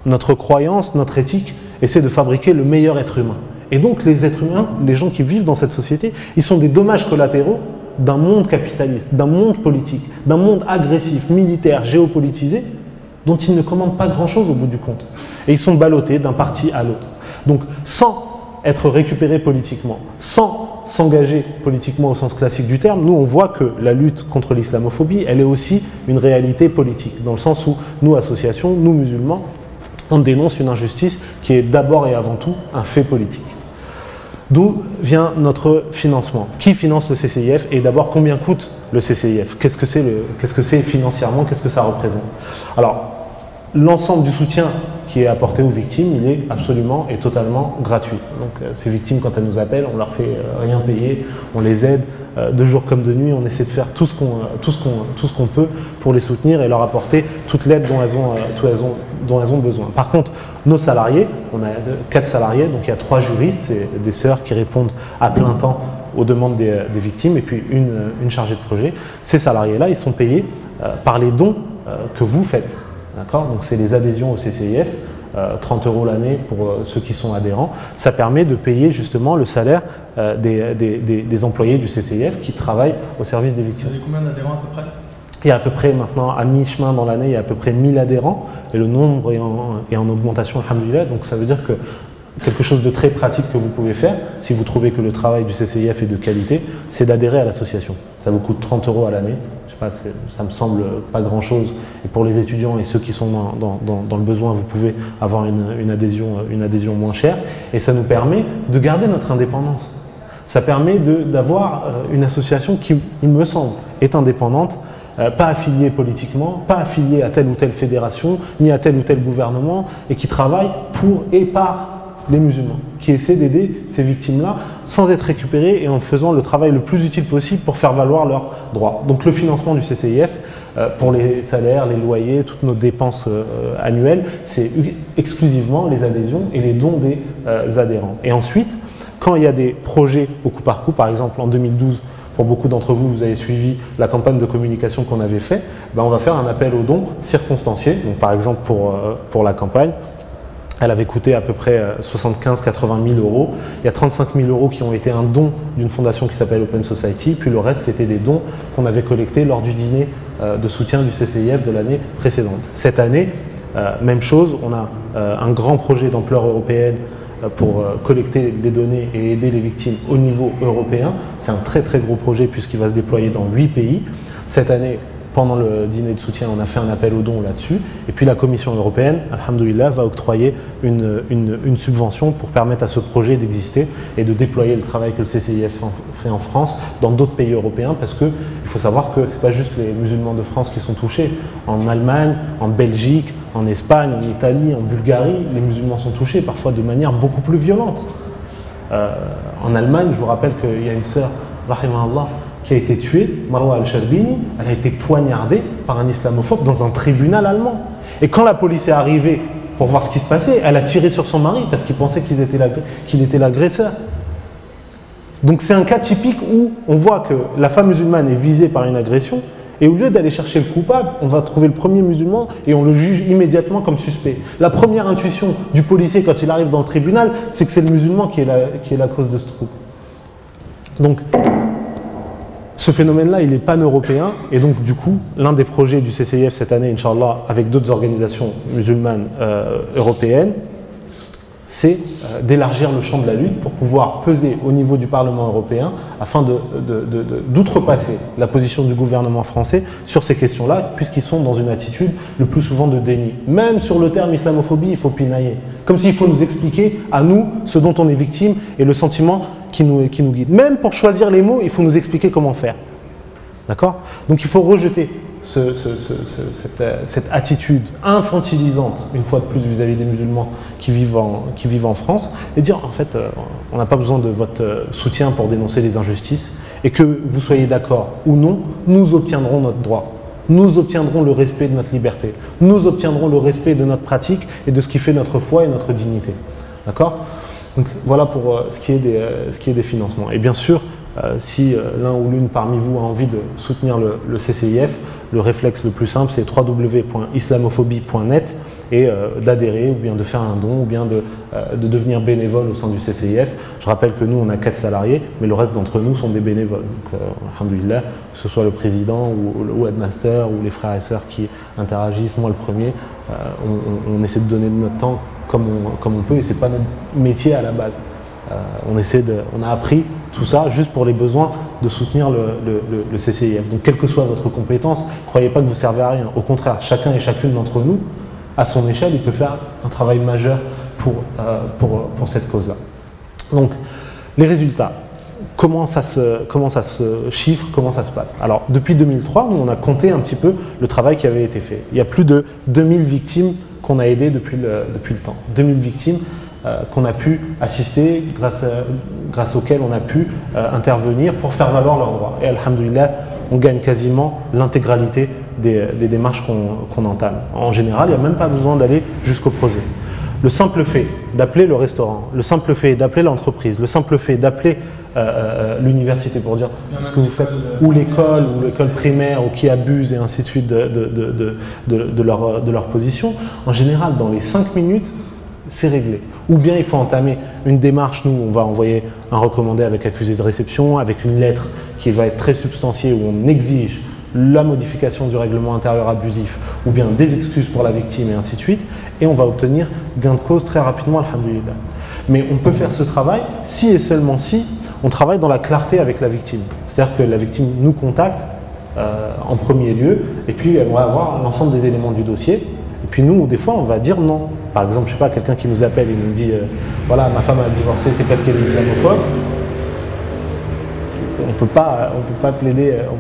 notre croyance, notre éthique, essaie de fabriquer le meilleur être humain. Et donc les êtres humains, les gens qui vivent dans cette société, ils sont des dommages collatéraux d'un monde capitaliste, d'un monde politique, d'un monde agressif, militaire, géopolitisé, dont ils ne commandent pas grand-chose au bout du compte. Et ils sont ballottés d'un parti à l'autre. Donc sans être récupérés politiquement, sans s'engager politiquement au sens classique du terme, nous on voit que la lutte contre l'islamophobie, elle est aussi une réalité politique, dans le sens où nous, associations, nous musulmans, on dénonce une injustice qui est d'abord et avant tout un fait politique. D'où vient notre financement? Qui finance le CCIF? Et d'abord, combien coûte le CCIF? Qu'est-ce que c'est financièrement? Qu'est-ce que ça représente? Alors, l'ensemble du soutien qui est apporté aux victimes, il est absolument et totalement gratuit. Donc ces victimes, quand elles nous appellent, on leur fait rien payer, on les aide de jour comme de nuit, on essaie de faire tout ce qu'on peut pour les soutenir et leur apporter toute l'aide dont elles ont besoin. Par contre, nos salariés, on a 4 salariés, donc il y a 3 juristes, c'est des sœurs qui répondent à plein temps aux demandes des victimes, et puis une chargée de projet. Ces salariés-là, ils sont payés par les dons que vous faites. D'accord ? Donc c'est les adhésions au CCIF, 30 € l'année pour ceux qui sont adhérents. Ça permet de payer justement le salaire des employés du CCIF qui travaillent au service des victimes. Vous avez combien d'adhérents à peu près ? Il y a à peu près maintenant, à mi-chemin dans l'année, il y a à peu près 1000 adhérents et le nombre est en augmentation, alhamdoulilah. Donc ça veut dire que quelque chose de très pratique que vous pouvez faire, si vous trouvez que le travail du CCIF est de qualité, c'est d'adhérer à l'association. Ça vous coûte 30 € à l'année. Ça me semble pas grand-chose. Et pour les étudiants et ceux qui sont dans le besoin, vous pouvez avoir une adhésion moins chère. Et ça nous permet de garder notre indépendance. Ça permet d'avoir une association qui, il me semble, est indépendante, pas affiliée politiquement, pas affiliée à telle ou telle fédération, ni à tel ou tel gouvernement, et qui travaille pour et par les musulmans, qui essaient d'aider ces victimes-là sans être récupérées et en faisant le travail le plus utile possible pour faire valoir leurs droits. Donc le financement du CCIF, pour les salaires, les loyers, toutes nos dépenses annuelles, c'est exclusivement les adhésions et les dons des adhérents. Et ensuite, quand il y a des projets au coup par coup, par exemple en 2012, pour beaucoup d'entre vous, vous avez suivi la campagne de communication qu'on avait fait, on va faire un appel aux dons circonstanciés. Donc par exemple pour la campagne, elle avait coûté à peu près 75-80 000 €. Il y a 35 000 € qui ont été un don d'une fondation qui s'appelle Open Society, puis le reste c'était des dons qu'on avait collectés lors du dîner de soutien du CCIF de l'année précédente. Cette année, même chose, on a un grand projet d'ampleur européenne pour collecter les données et aider les victimes au niveau européen. C'est un très très gros projet puisqu'il va se déployer dans 8 pays. Cette année, pendant le dîner de soutien, on a fait un appel aux dons là-dessus. Et puis la Commission européenne, alhamdoulilah, va octroyer une subvention pour permettre à ce projet d'exister et de déployer le travail que le CCIF fait en France dans d'autres pays européens, parce qu'il faut savoir que ce n'est pas juste les musulmans de France qui sont touchés. En Allemagne, en Belgique, en Espagne, en Italie, en Bulgarie, les musulmans sont touchés, parfois de manière beaucoup plus violente. En Allemagne, je vous rappelle qu'il y a une sœur, rahimahullah, qui a été tuée, Marwa al-Sharbini, elle a été poignardée par un islamophobe dans un tribunal allemand. Et quand la police est arrivée pour voir ce qui se passait, elle a tiré sur son mari parce qu'il pensait qu'il était l'agresseur. Donc c'est un cas typique où on voit que la femme musulmane est visée par une agression, et au lieu d'aller chercher le coupable, on va trouver le premier musulman et on le juge immédiatement comme suspect. La première intuition du policier quand il arrive dans le tribunal, c'est que c'est le musulman qui est la cause de ce trouble. Donc, ce phénomène-là, il n'est pan-européen, et donc du coup, l'un des projets du CCIF cette année, Inch'Allah, avec d'autres organisations musulmanes européennes, c'est d'élargir le champ de la lutte pour pouvoir peser au niveau du Parlement européen afin d'outrepasser la position du gouvernement français sur ces questions-là, puisqu'ils sont dans une attitude le plus souvent de déni. Même sur le terme islamophobie, il faut pinailler. Comme s'il faut nous expliquer à nous ce dont on est victime et le sentiment qui nous guide. Même pour choisir les mots, il faut nous expliquer comment faire. D'accord? Donc il faut rejeter cette attitude infantilisante, une fois de plus vis-à-vis des musulmans qui vivent en France, et dire en fait on n'a pas besoin de votre soutien pour dénoncer les injustices, et que vous soyez d'accord ou non, nous obtiendrons notre droit, nous obtiendrons le respect de notre liberté, nous obtiendrons le respect de notre pratique et de ce qui fait notre foi et notre dignité. D'accord? Donc voilà pour ce qui est des financements. Et bien sûr, si l'un ou l'une parmi vous a envie de soutenir le CCIF, le réflexe le plus simple, c'est www.islamophobie.net et d'adhérer ou bien de faire un don ou bien de devenir bénévole au sein du CCIF. Je rappelle que nous, on a 4 salariés, mais le reste d'entre nous sont des bénévoles. Donc, alhamdoulilah, que ce soit le président ou le webmaster ou les frères et sœurs qui interagissent, moi le premier, on essaie de donner de notre temps comme on peut, et c'est pas notre métier à la base. On a appris tout ça juste pour les besoins de soutenir le CCIF. Donc quelle que soit votre compétence, ne croyez pas que vous servez à rien. Au contraire, chacun et chacune d'entre nous, à son échelle, il peut faire un travail majeur pour cette cause-là. Donc les résultats, comment ça se chiffre, comment ça se passe? Alors depuis 2003, nous on a compté un petit peu le travail qui avait été fait. Il y a plus de 2000 victimes qu'on a aidées depuis le temps. 2000 victimes qu'on a pu assister, grâce auxquelles on a pu intervenir pour faire valoir leurs droits. Et alhamdoulilah, on gagne quasiment l'intégralité des démarches qu'on entame. En général, il n'y a même pas besoin d'aller jusqu'au projet. Le simple fait d'appeler le restaurant, le simple fait d'appeler l'entreprise, le simple fait d'appeler l'université pour dire ce que vous faites, ou l'école primaire, ou qui abuse et ainsi de suite de leur position, en général, dans les 5 minutes, c'est réglé. Ou bien il faut entamer une démarche, nous on va envoyer un recommandé avec accusé de réception, avec une lettre qui va être très substantiée où on exige la modification du règlement intérieur abusif ou bien des excuses pour la victime et ainsi de suite, et on va obtenir gain de cause très rapidement, alhamdoulilah. Mais on peut faire ce travail si et seulement si on travaille dans la clarté avec la victime. C'est-à-dire que la victime nous contacte en premier lieu, et puis elle va avoir l'ensemble des éléments du dossier, et puis nous, des fois, on va dire non. Par exemple, je sais pas, quelqu'un qui nous appelle et nous dit voilà, ma femme a divorcé, c'est parce qu'elle est islamophobe. On peut pas plaider, on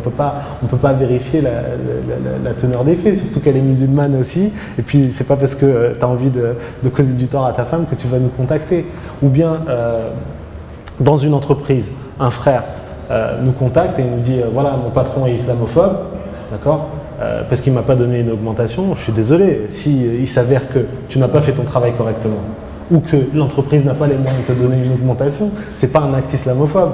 peut pas vérifier la teneur des faits, surtout qu'elle est musulmane aussi. Et puis c'est pas parce que tu as envie de causer du tort à ta femme que tu vas nous contacter. Ou bien dans une entreprise, un frère nous contacte et nous dit voilà, mon patron est islamophobe, d'accord, parce qu'il ne m'a pas donné une augmentation. Je suis désolé, s'il s'avère que tu n'as pas fait ton travail correctement ou que l'entreprise n'a pas les moyens de te donner une augmentation, ce n'est pas un acte islamophobe.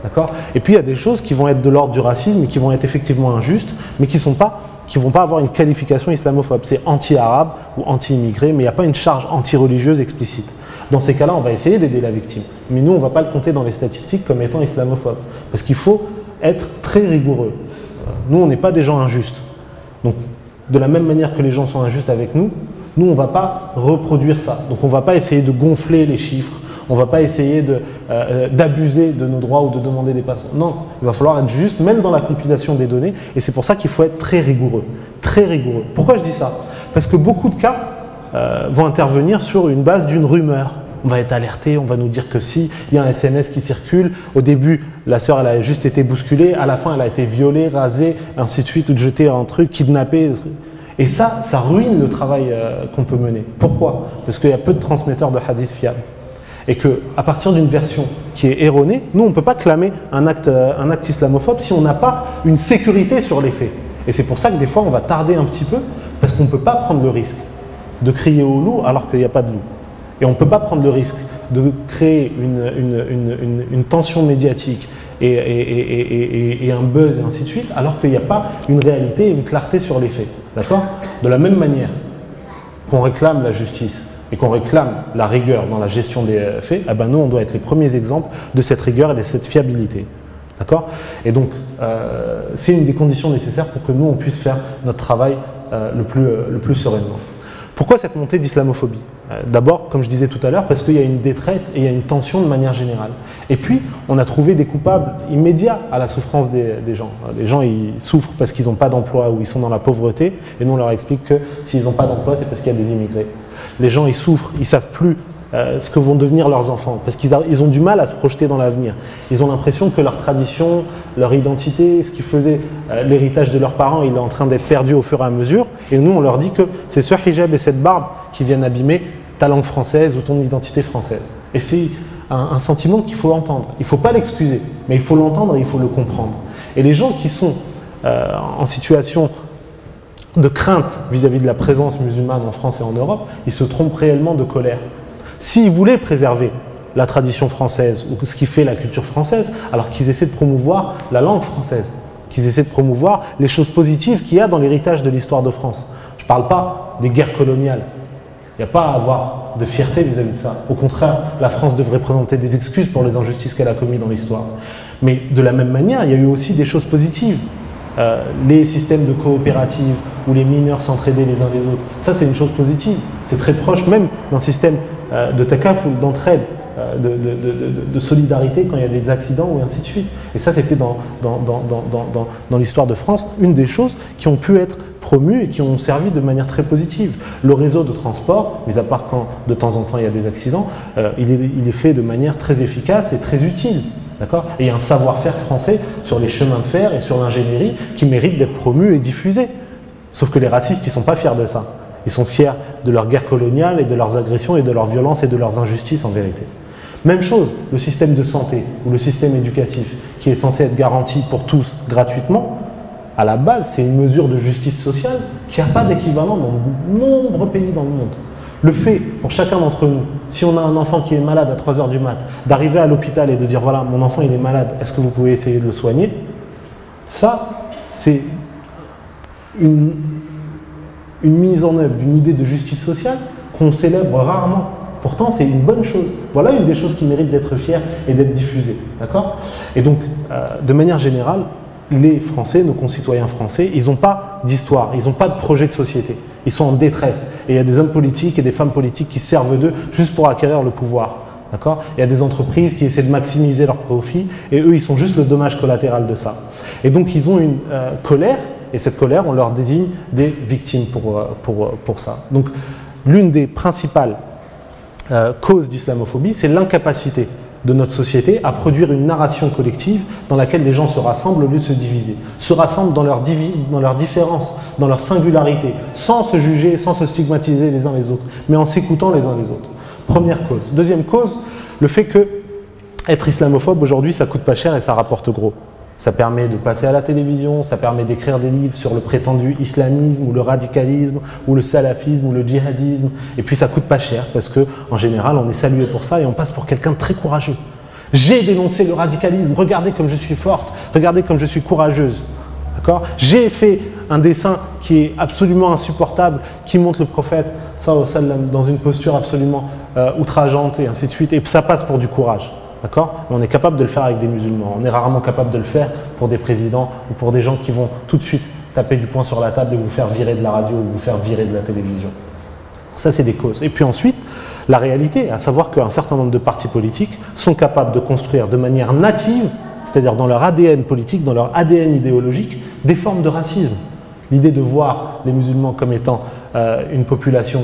D'accord ? Et puis il y a des choses qui vont être de l'ordre du racisme et qui vont être effectivement injustes, mais qui ne vont pas avoir une qualification islamophobe. C'est anti-arabe ou anti-immigré, mais il n'y a pas une charge anti-religieuse explicite. Dans ces cas-là, on va essayer d'aider la victime. Mais nous, on ne va pas le compter dans les statistiques comme étant islamophobe. Parce qu'il faut être très rigoureux. Nous, on n'est pas des gens injustes. Donc, de la même manière que les gens sont injustes avec nous, nous, on ne va pas reproduire ça. Donc, on ne va pas essayer de gonfler les chiffres. On ne va pas essayer d'abuser de nos droits ou de demander des passes. Non, il va falloir être juste, même dans la compilation des données. Et c'est pour ça qu'il faut être très rigoureux. Très rigoureux. Pourquoi je dis ça? Parce que beaucoup de cas vont intervenir sur une base d'une rumeur. On va être alerté, on va nous dire que si, il y a un SMS qui circule. Au début, la sœur, elle a juste été bousculée. À la fin, elle a été violée, rasée, ainsi de suite, ou jetée un truc, kidnappée. Et ça ruine le travail qu'on peut mener. Pourquoi? Parce qu'il y a peu de transmetteurs de hadiths fiables. Et qu'à partir d'une version qui est erronée, nous, on ne peut pas clamer un acte islamophobe si on n'a pas une sécurité sur les faits. Et c'est pour ça que des fois, on va tarder un petit peu, parce qu'on ne peut pas prendre le risque de crier au loup alors qu'il n'y a pas de loup. Et on ne peut pas prendre le risque de créer une tension médiatique et un buzz et ainsi de suite, alors qu'il n'y a pas une réalité et une clarté sur les faits. D'accord ? De la même manière qu'on réclame la justice, et qu'on réclame la rigueur dans la gestion des faits, eh ben nous, on doit être les premiers exemples de cette rigueur et de cette fiabilité. D'accord ? Et donc, c'est une des conditions nécessaires pour que nous, on puisse faire notre travail le plus sereinement. Pourquoi cette montée d'islamophobie? D'abord, comme je disais tout à l'heure, parce qu'il y a une détresse et il y a une tension de manière générale. Et puis, on a trouvé des coupables immédiats à la souffrance des gens. Les gens, ils souffrent parce qu'ils n'ont pas d'emploi ou ils sont dans la pauvreté, et nous, on leur explique que s'ils n'ont pas d'emploi, c'est parce qu'il y a des immigrés. Les gens, ils souffrent, ils ne savent plus ce que vont devenir leurs enfants, parce qu'ils ont du mal à se projeter dans l'avenir. Ils ont l'impression que leur tradition, leur identité, ce qui faisait l'héritage de leurs parents, il est en train d'être perdu au fur et à mesure. Et nous, on leur dit que c'est ce hijab et cette barbe qui viennent abîmer ta langue française ou ton identité française. Et c'est un sentiment qu'il faut entendre. Il ne faut pas l'excuser, mais il faut l'entendre et il faut le comprendre. Et les gens qui sont en situation de crainte vis-à-vis de la présence musulmane en France et en Europe, ils se trompent réellement de colère. S'ils voulaient préserver la tradition française ou ce qui fait la culture française, alors qu'ils essaient de promouvoir la langue française, qu'ils essaient de promouvoir les choses positives qu'il y a dans l'héritage de l'histoire de France. Je ne parle pas des guerres coloniales. Il n'y a pas à avoir de fierté vis-à-vis de ça. Au contraire, la France devrait présenter des excuses pour les injustices qu'elle a commises dans l'histoire. Mais de la même manière, il y a eu aussi des choses positives. Les systèmes de coopératives où les mineurs s'entraidaient les uns les autres, ça c'est une chose positive. C'est très proche même d'un système de takaful, d'entraide, de solidarité quand il y a des accidents ou ainsi de suite. Et ça c'était dans l'histoire de France une des choses qui ont pu être promues et qui ont servi de manière très positive. Le réseau de transport, mis à part quand de temps en temps il y a des accidents, il est fait de manière très efficace et très utile. D'accord ? Et il y a un savoir-faire français sur les chemins de fer et sur l'ingénierie qui mérite d'être promu et diffusé. Sauf que les racistes, ils ne sont pas fiers de ça. Ils sont fiers de leur guerre coloniale et de leurs agressions et de leurs violences et de leurs injustices en vérité. Même chose, le système de santé ou le système éducatif qui est censé être garanti pour tous gratuitement, à la base, c'est une mesure de justice sociale qui n'a pas d'équivalent dans de nombreux pays dans le monde. Le fait, pour chacun d'entre nous, si on a un enfant qui est malade à 3 h du mat, d'arriver à l'hôpital et de dire voilà, mon enfant il est malade, est-ce que vous pouvez essayer de le soigner? Ça, c'est une mise en œuvre d'une idée de justice sociale qu'on célèbre rarement. Pourtant, c'est une bonne chose. Voilà une des choses qui mérite d'être fière et d'être diffusée. D'accord? Et donc, de manière générale, les Français, nos concitoyens français, ils n'ont pas d'histoire, ils n'ont pas de projet de société. Ils sont en détresse. Et il y a des hommes politiques et des femmes politiques qui servent d'eux juste pour acquérir le pouvoir. D'accord ? Il y a des entreprises qui essaient de maximiser leurs profits et eux, ils sont juste le dommage collatéral de ça. Et donc, ils ont une colère, et cette colère, on leur désigne des victimes pour ça. Donc, l'une des principales causes d'islamophobie, c'est l'incapacité de notre société à produire une narration collective dans laquelle les gens se rassemblent au lieu de se diviser, se rassemblent dans leurs différences, dans leur singularité, sans se juger, sans se stigmatiser les uns les autres, mais en s'écoutant les uns les autres. Première cause. Deuxième cause, le fait que être islamophobe aujourd'hui, ça coûte pas cher et ça rapporte gros. Ça permet de passer à la télévision, ça permet d'écrire des livres sur le prétendu islamisme ou le radicalisme ou le salafisme ou le djihadisme. Et puis ça coûte pas cher parce que en général on est salué pour ça et on passe pour quelqu'un de très courageux. J'ai dénoncé le radicalisme, regardez comme je suis forte, regardez comme je suis courageuse. D'accord ? J'ai fait un dessin qui est absolument insupportable, qui montre le prophète sallallahu alayhi wa sallam dans une posture absolument outrageante et ainsi de suite. Et ça passe pour du courage. D'accord ? On est capable de le faire avec des musulmans. On est rarement capable de le faire pour des présidents ou pour des gens qui vont tout de suite taper du poing sur la table et vous faire virer de la radio ou vous faire virer de la télévision. Ça, c'est des causes. Et puis ensuite, la réalité, à savoir qu'un certain nombre de partis politiques sont capables de construire de manière native, c'est-à-dire dans leur ADN politique, dans leur ADN idéologique, des formes de racisme. L'idée de voir les musulmans comme étant une population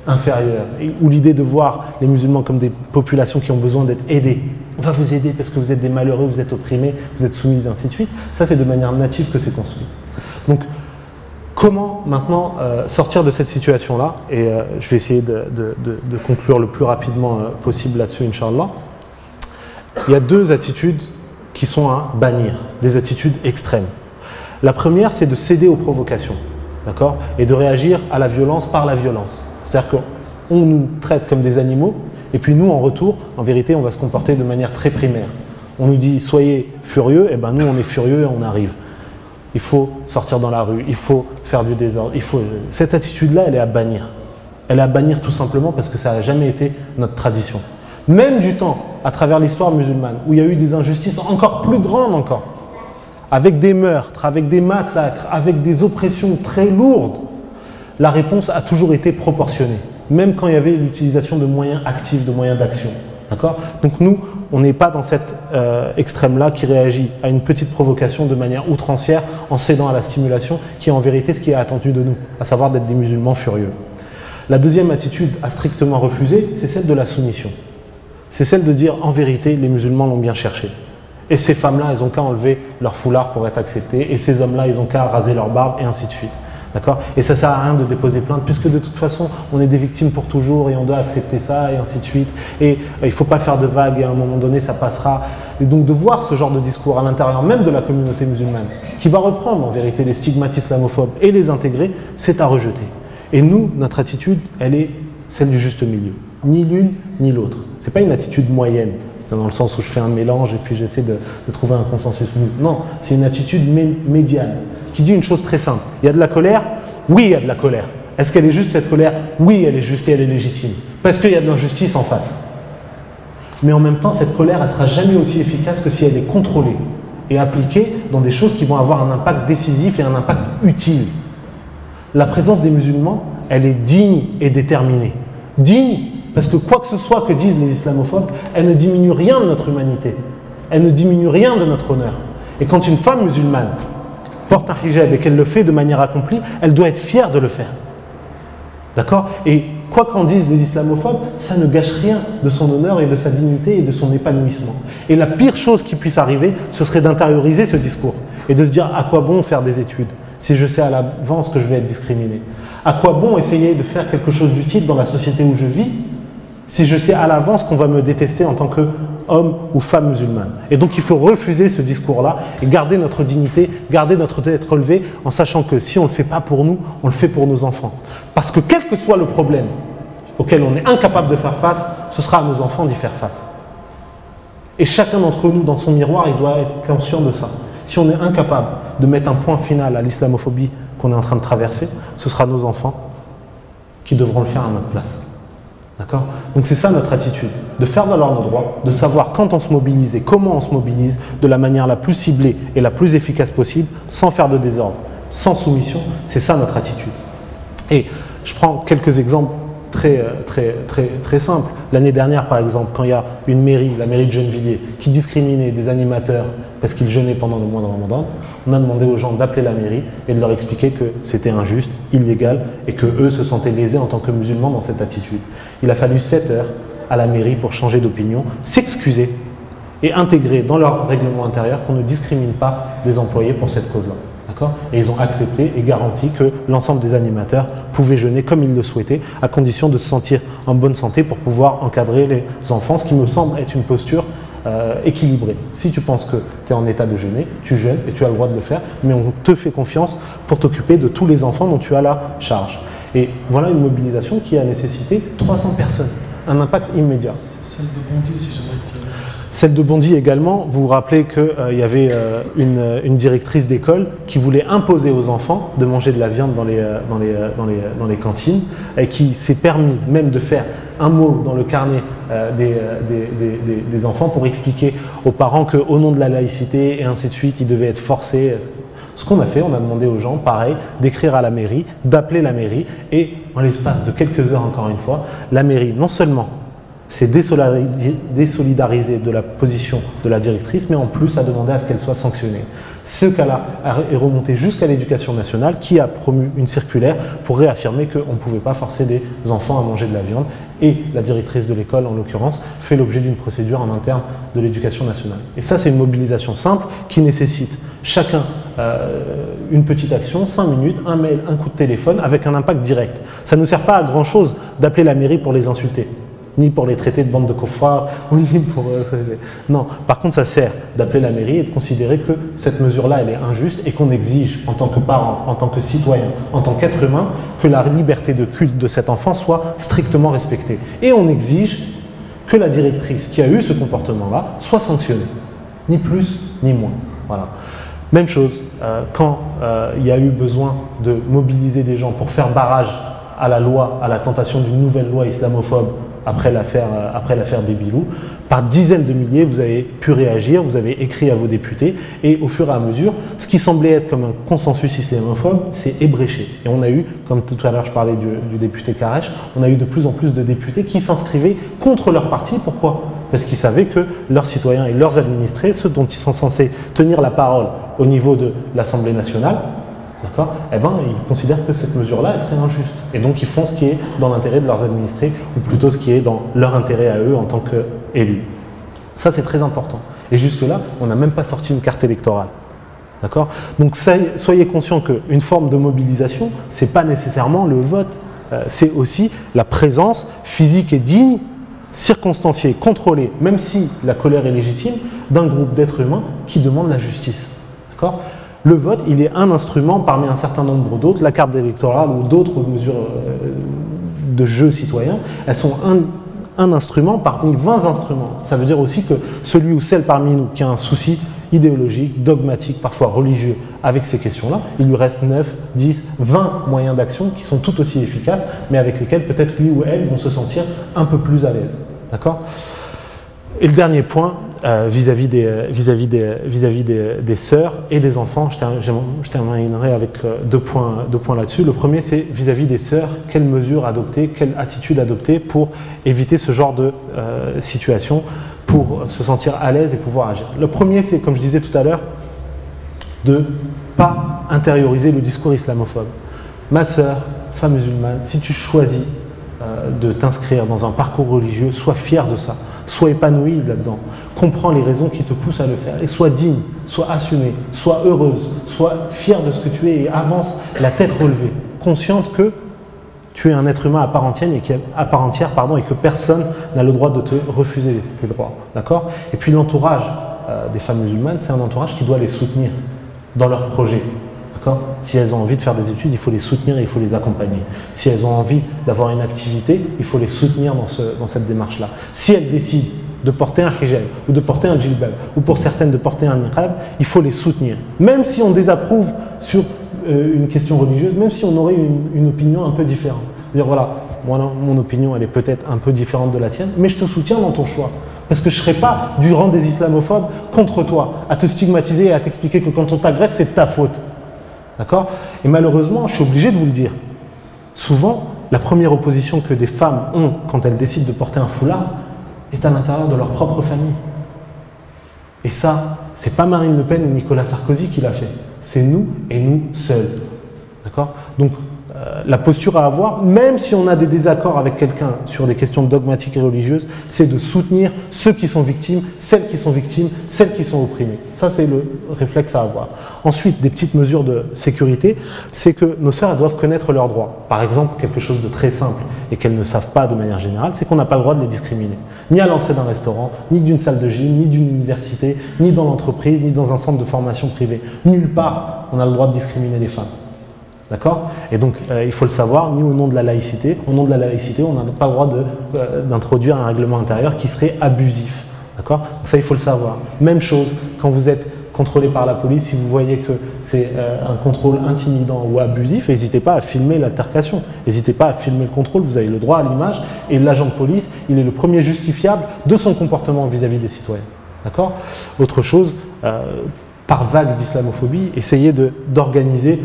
inférieure, ou l'idée de voir les musulmans comme des populations qui ont besoin d'être aidées. On va vous aider parce que vous êtes des malheureux, vous êtes opprimés, vous êtes soumis, et ainsi de suite. Ça, c'est de manière native que c'est construit. Donc, comment maintenant sortir de cette situation-là? Et je vais essayer de conclure le plus rapidement possible là-dessus, Inch'Allah. Il y a deux attitudes qui sont à bannir, des attitudes extrêmes. La première, c'est de céder aux provocations, d'accord, et de réagir à la violence par la violence. C'est-à-dire qu'on nous traite comme des animaux, et puis nous, en retour, en vérité, on va se comporter de manière très primaire. On nous dit « soyez furieux », et ben nous, on est furieux et on arrive. Il faut sortir dans la rue, il faut faire du désordre, Cette attitude-là, elle est à bannir. Elle est à bannir tout simplement parce que ça n'a jamais été notre tradition. Même du temps, à travers l'histoire musulmane, où il y a eu des injustices encore plus grandes encore, avec des meurtres, avec des massacres, avec des oppressions très lourdes, La réponse a toujours été proportionnée, même quand il y avait l'utilisation de moyens actifs, de moyens d'action. D'accord ? Donc nous, on n'est pas dans cet extrême-là qui réagit à une petite provocation de manière outrancière en cédant à la stimulation, qui est en vérité ce qui est attendu de nous, à savoir d'être des musulmans furieux. La deuxième attitude à strictement refuser, c'est celle de la soumission. C'est celle de dire, en vérité, les musulmans l'ont bien cherché. Et ces femmes-là, elles n'ont qu'à enlever leur foulard pour être acceptées, et ces hommes-là, ils n'ont qu'à raser leur barbe, et ainsi de suite. D'accord ? Et ça ne sert à rien de déposer plainte, puisque de toute façon, on est des victimes pour toujours et on doit accepter ça, et ainsi de suite. Et il ne faut pas faire de vagues, et à un moment donné, ça passera. Et donc de voir ce genre de discours à l'intérieur même de la communauté musulmane, qui va reprendre en vérité les stigmates islamophobes et les intégrer, c'est à rejeter. Et nous, notre attitude, elle est celle du juste milieu. Ni l'une, ni l'autre. Ce n'est pas une attitude moyenne. C'est dans le sens où je fais un mélange et puis j'essaie de trouver un consensus. Non, c'est une attitude médiane, qui dit une chose très simple. Il y a de la colère? Oui, il y a de la colère. Est-ce qu'elle est juste cette colère? Oui, elle est juste et elle est légitime. Parce qu'il y a de l'injustice en face. Mais en même temps, cette colère, elle ne sera jamais aussi efficace que si elle est contrôlée et appliquée dans des choses qui vont avoir un impact décisif et un impact utile. La présence des musulmans, elle est digne et déterminée. Digne, parce que quoi que ce soit que disent les islamophobes, elle ne diminue rien de notre humanité. Elle ne diminue rien de notre honneur. Et quand une femme musulmane porte un hijab et qu'elle le fait de manière accomplie, elle doit être fière de le faire. D'accord ? Et quoi qu'en disent les islamophobes, ça ne gâche rien de son honneur et de sa dignité et de son épanouissement. Et la pire chose qui puisse arriver, ce serait d'intérioriser ce discours et de se dire à quoi bon faire des études si je sais à l'avance que je vais être discriminé? À quoi bon essayer de faire quelque chose d'utile dans la société où je vis si je sais à l'avance qu'on va me détester en tant qu'homme ou femme musulmane? Et donc il faut refuser ce discours-là et garder notre dignité, garder notre tête relevée en sachant que si on ne le fait pas pour nous, on le fait pour nos enfants. Parce que quel que soit le problème auquel on est incapable de faire face, ce sera à nos enfants d'y faire face. Et chacun d'entre nous, dans son miroir, il doit être conscient de ça. Si on est incapable de mettre un point final à l'islamophobie qu'on est en train de traverser, ce sera nos enfants qui devront le faire à notre place. D'accord ? Donc c'est ça notre attitude, de faire valoir nos droits, de savoir quand on se mobilise et comment on se mobilise de la manière la plus ciblée et la plus efficace possible, sans faire de désordre, sans soumission. C'est ça notre attitude. Et je prends quelques exemples très simples. L'année dernière, par exemple, quand il y a une mairie, la mairie de Gennevilliers, qui discriminait des animateurs parce qu'ils jeûnaient pendant le mois de Ramadan, on a demandé aux gens d'appeler la mairie et de leur expliquer que c'était injuste, illégal et qu'eux se sentaient lésés en tant que musulmans dans cette attitude. Il a fallu 7 heures à la mairie pour changer d'opinion, s'excuser et intégrer dans leur règlement intérieur qu'on ne discrimine pas des employés pour cette cause-là. D'accord ? Et ils ont accepté et garanti que l'ensemble des animateurs pouvaient jeûner comme ils le souhaitaient, à condition de se sentir en bonne santé pour pouvoir encadrer les enfants, ce qui me semble être une posture équilibrée. Si tu penses que tu es en état de jeûner, tu jeûnes et tu as le droit de le faire, mais on te fait confiance pour t'occuper de tous les enfants dont tu as la charge. Et voilà une mobilisation qui a nécessité 300 personnes, un impact immédiat. Celle de Bondy aussi, j'aimerais que tu... Celle de Bondy également, vous vous rappelez qu'il y avait une directrice d'école qui voulait imposer aux enfants de manger de la viande dans les cantines et qui s'est permise même de faire un mot dans le carnet des enfants pour expliquer aux parents qu'au nom de la laïcité et ainsi de suite, ils devaient être forcés. Ce qu'on a fait, on a demandé aux gens, pareil, d'écrire à la mairie, d'appeler la mairie et en l'espace de quelques heures encore une fois, la mairie non seulement s'est désolidarisé de la position de la directrice, mais en plus a demandé à ce qu'elle soit sanctionnée. Ce cas-là est remonté jusqu'à l'Éducation nationale qui a promu une circulaire pour réaffirmer qu'on ne pouvait pas forcer des enfants à manger de la viande. Et la directrice de l'école, en l'occurrence, fait l'objet d'une procédure en interne de l'Éducation nationale. Et ça, c'est une mobilisation simple qui nécessite chacun une petite action, 5 minutes, un mail, un coup de téléphone, avec un impact direct. Ça ne sert pas à grand-chose d'appeler la mairie pour les insulter. Ni pour les traiter de bande de coffrats, ni pour... Non, par contre, ça sert d'appeler la mairie et de considérer que cette mesure-là, elle est injuste et qu'on exige, en tant que parent, en tant que citoyen, en tant qu'être humain, que la liberté de culte de cet enfant soit strictement respectée. Et on exige que la directrice qui a eu ce comportement-là soit sanctionnée. Ni plus, ni moins. Voilà. Même chose, quand il y a eu besoin de mobiliser des gens pour faire barrage à la loi, à la tentation d'une nouvelle loi islamophobe après l'affaire Babylou. Par dizaines de milliers, vous avez pu réagir, vous avez écrit à vos députés, et au fur et à mesure, ce qui semblait être comme un consensus islamophobe s'est ébréché. Et on a eu, comme tout à l'heure je parlais du député Karesh, on a eu de plus en plus de députés qui s'inscrivaient contre leur parti. Pourquoi ? Parce qu'ils savaient que leurs citoyens et leurs administrés, ceux dont ils sont censés tenir la parole au niveau de l'Assemblée nationale, d'accord, eh ben, ils considèrent que cette mesure-là, elle serait injuste. Et donc, ils font ce qui est dans l'intérêt de leurs administrés, ou plutôt ce qui est dans leur intérêt à eux en tant qu'élus. Ça, c'est très important. Et jusque-là, on n'a même pas sorti une carte électorale. D'accord ? Donc, soyez conscients qu'une forme de mobilisation, ce n'est pas nécessairement le vote. C'est aussi la présence physique et digne, circonstanciée, contrôlée, même si la colère est légitime, d'un groupe d'êtres humains qui demandent la justice. D'accord ? Le vote, il est un instrument parmi un certain nombre d'autres. La carte électorale ou d'autres mesures de jeu citoyen, elles sont un instrument parmi 20 instruments. Ça veut dire aussi que celui ou celle parmi nous qui a un souci idéologique, dogmatique, parfois religieux avec ces questions-là, il lui reste 9, 10, 20 moyens d'action qui sont tout aussi efficaces, mais avec lesquels peut-être lui ou elle vont se sentir un peu plus à l'aise. D'accord ? Et le dernier point, vis-à-vis des sœurs et des enfants, je terminerai avec deux points là-dessus. Le premier, c'est vis-à-vis des sœurs, quelles mesures adopter, quelle attitude adopter pour éviter ce genre de situation, pour se sentir à l'aise et pouvoir agir. Le premier, c'est, comme je disais tout à l'heure, de ne pas intérioriser le discours islamophobe. Ma sœur, femme musulmane, si tu choisis de t'inscrire dans un parcours religieux, sois fier de ça. Sois épanoui là-dedans, comprends les raisons qui te poussent à le faire et sois digne, sois assumée, sois heureuse, sois fière de ce que tu es et avance la tête relevée, consciente que tu es un être humain à part entière et que personne n'a le droit de te refuser tes droits. D'accord ? Et puis l'entourage des femmes musulmanes, c'est un entourage qui doit les soutenir dans leurs projets. Si elles ont envie de faire des études, il faut les soutenir et il faut les accompagner. Si elles ont envie d'avoir une activité, il faut les soutenir dans cette démarche-là. Si elles décident de porter un hijab ou de porter un djilbab ou pour certaines de porter un niqab, il faut les soutenir. Même si on désapprouve sur une question religieuse, même si on aurait une opinion un peu différente. Dire voilà, moi, mon opinion elle est peut-être un peu différente de la tienne, mais je te soutiens dans ton choix. Parce que je ne serai pas du rang des islamophobes contre toi, à te stigmatiser et à t'expliquer que quand on t'agresse, c'est de ta faute. D'accord ? Et malheureusement, je suis obligé de vous le dire. Souvent, la première opposition que des femmes ont quand elles décident de porter un foulard est à l'intérieur de leur propre famille. Et ça, c'est pas Marine Le Pen ou Nicolas Sarkozy qui l'a fait. C'est nous et nous seuls. D'accord ? Donc, la posture à avoir, même si on a des désaccords avec quelqu'un sur des questions dogmatiques et religieuses, c'est de soutenir ceux qui sont victimes, celles qui sont opprimées. Ça, c'est le réflexe à avoir. Ensuite, des petites mesures de sécurité, c'est que nos sœurs doivent connaître leurs droits. Par exemple, quelque chose de très simple et qu'elles ne savent pas de manière générale, c'est qu'on n'a pas le droit de les discriminer. Ni à l'entrée d'un restaurant, ni d'une salle de gym, ni d'une université, ni dans l'entreprise, ni dans un centre de formation privé. Nulle part, on a le droit de discriminer les femmes. D'accord ? Et donc, il faut le savoir, ni au nom de la laïcité. Au nom de la laïcité, on n'a pas le droit d'introduire un règlement intérieur qui serait abusif. D'accord ? Donc ça, il faut le savoir. Même chose, quand vous êtes contrôlé par la police, si vous voyez que c'est un contrôle intimidant ou abusif, n'hésitez pas à filmer l'altercation. N'hésitez pas à filmer le contrôle, vous avez le droit à l'image. Et l'agent de police, il est le premier justifiable de son comportement vis-à-vis des citoyens. D'accord ? Autre chose, par vague d'islamophobie, essayez d'organiser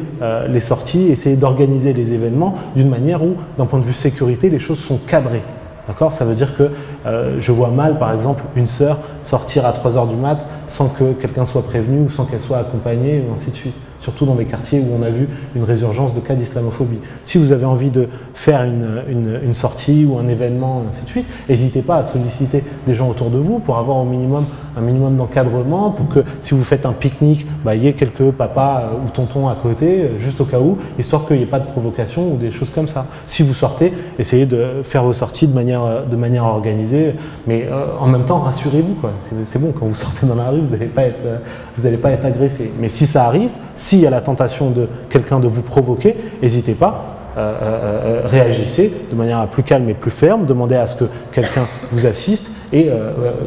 les sorties, essayez d'organiser les événements d'une manière où, d'un point de vue sécurité, les choses sont cadrées. D'accord ? Ça veut dire que je vois mal, par exemple, une sœur sortir à 3h du mat sans que quelqu'un soit prévenu ou sans qu'elle soit accompagnée, ou ainsi de suite. Surtout dans des quartiers où on a vu une résurgence de cas d'islamophobie. Si vous avez envie de faire une sortie ou un événement, ainsi de suite, n'hésitez pas à solliciter des gens autour de vous pour avoir un minimum d'encadrement, pour que si vous faites un pique-nique, il y ait quelques papas ou tontons à côté, juste au cas où, histoire qu'il n'y ait pas de provocation ou des choses comme ça. Si vous sortez, essayez de faire vos sorties de manière organisée, mais en même temps, rassurez-vous, quoi. C'est bon, quand vous sortez dans la rue, vous n'allez pas être agressé. Mais si ça arrive, s'il y a la tentation de quelqu'un de vous provoquer, n'hésitez pas, réagissez de manière plus calme et plus ferme, demandez à ce que quelqu'un vous assiste et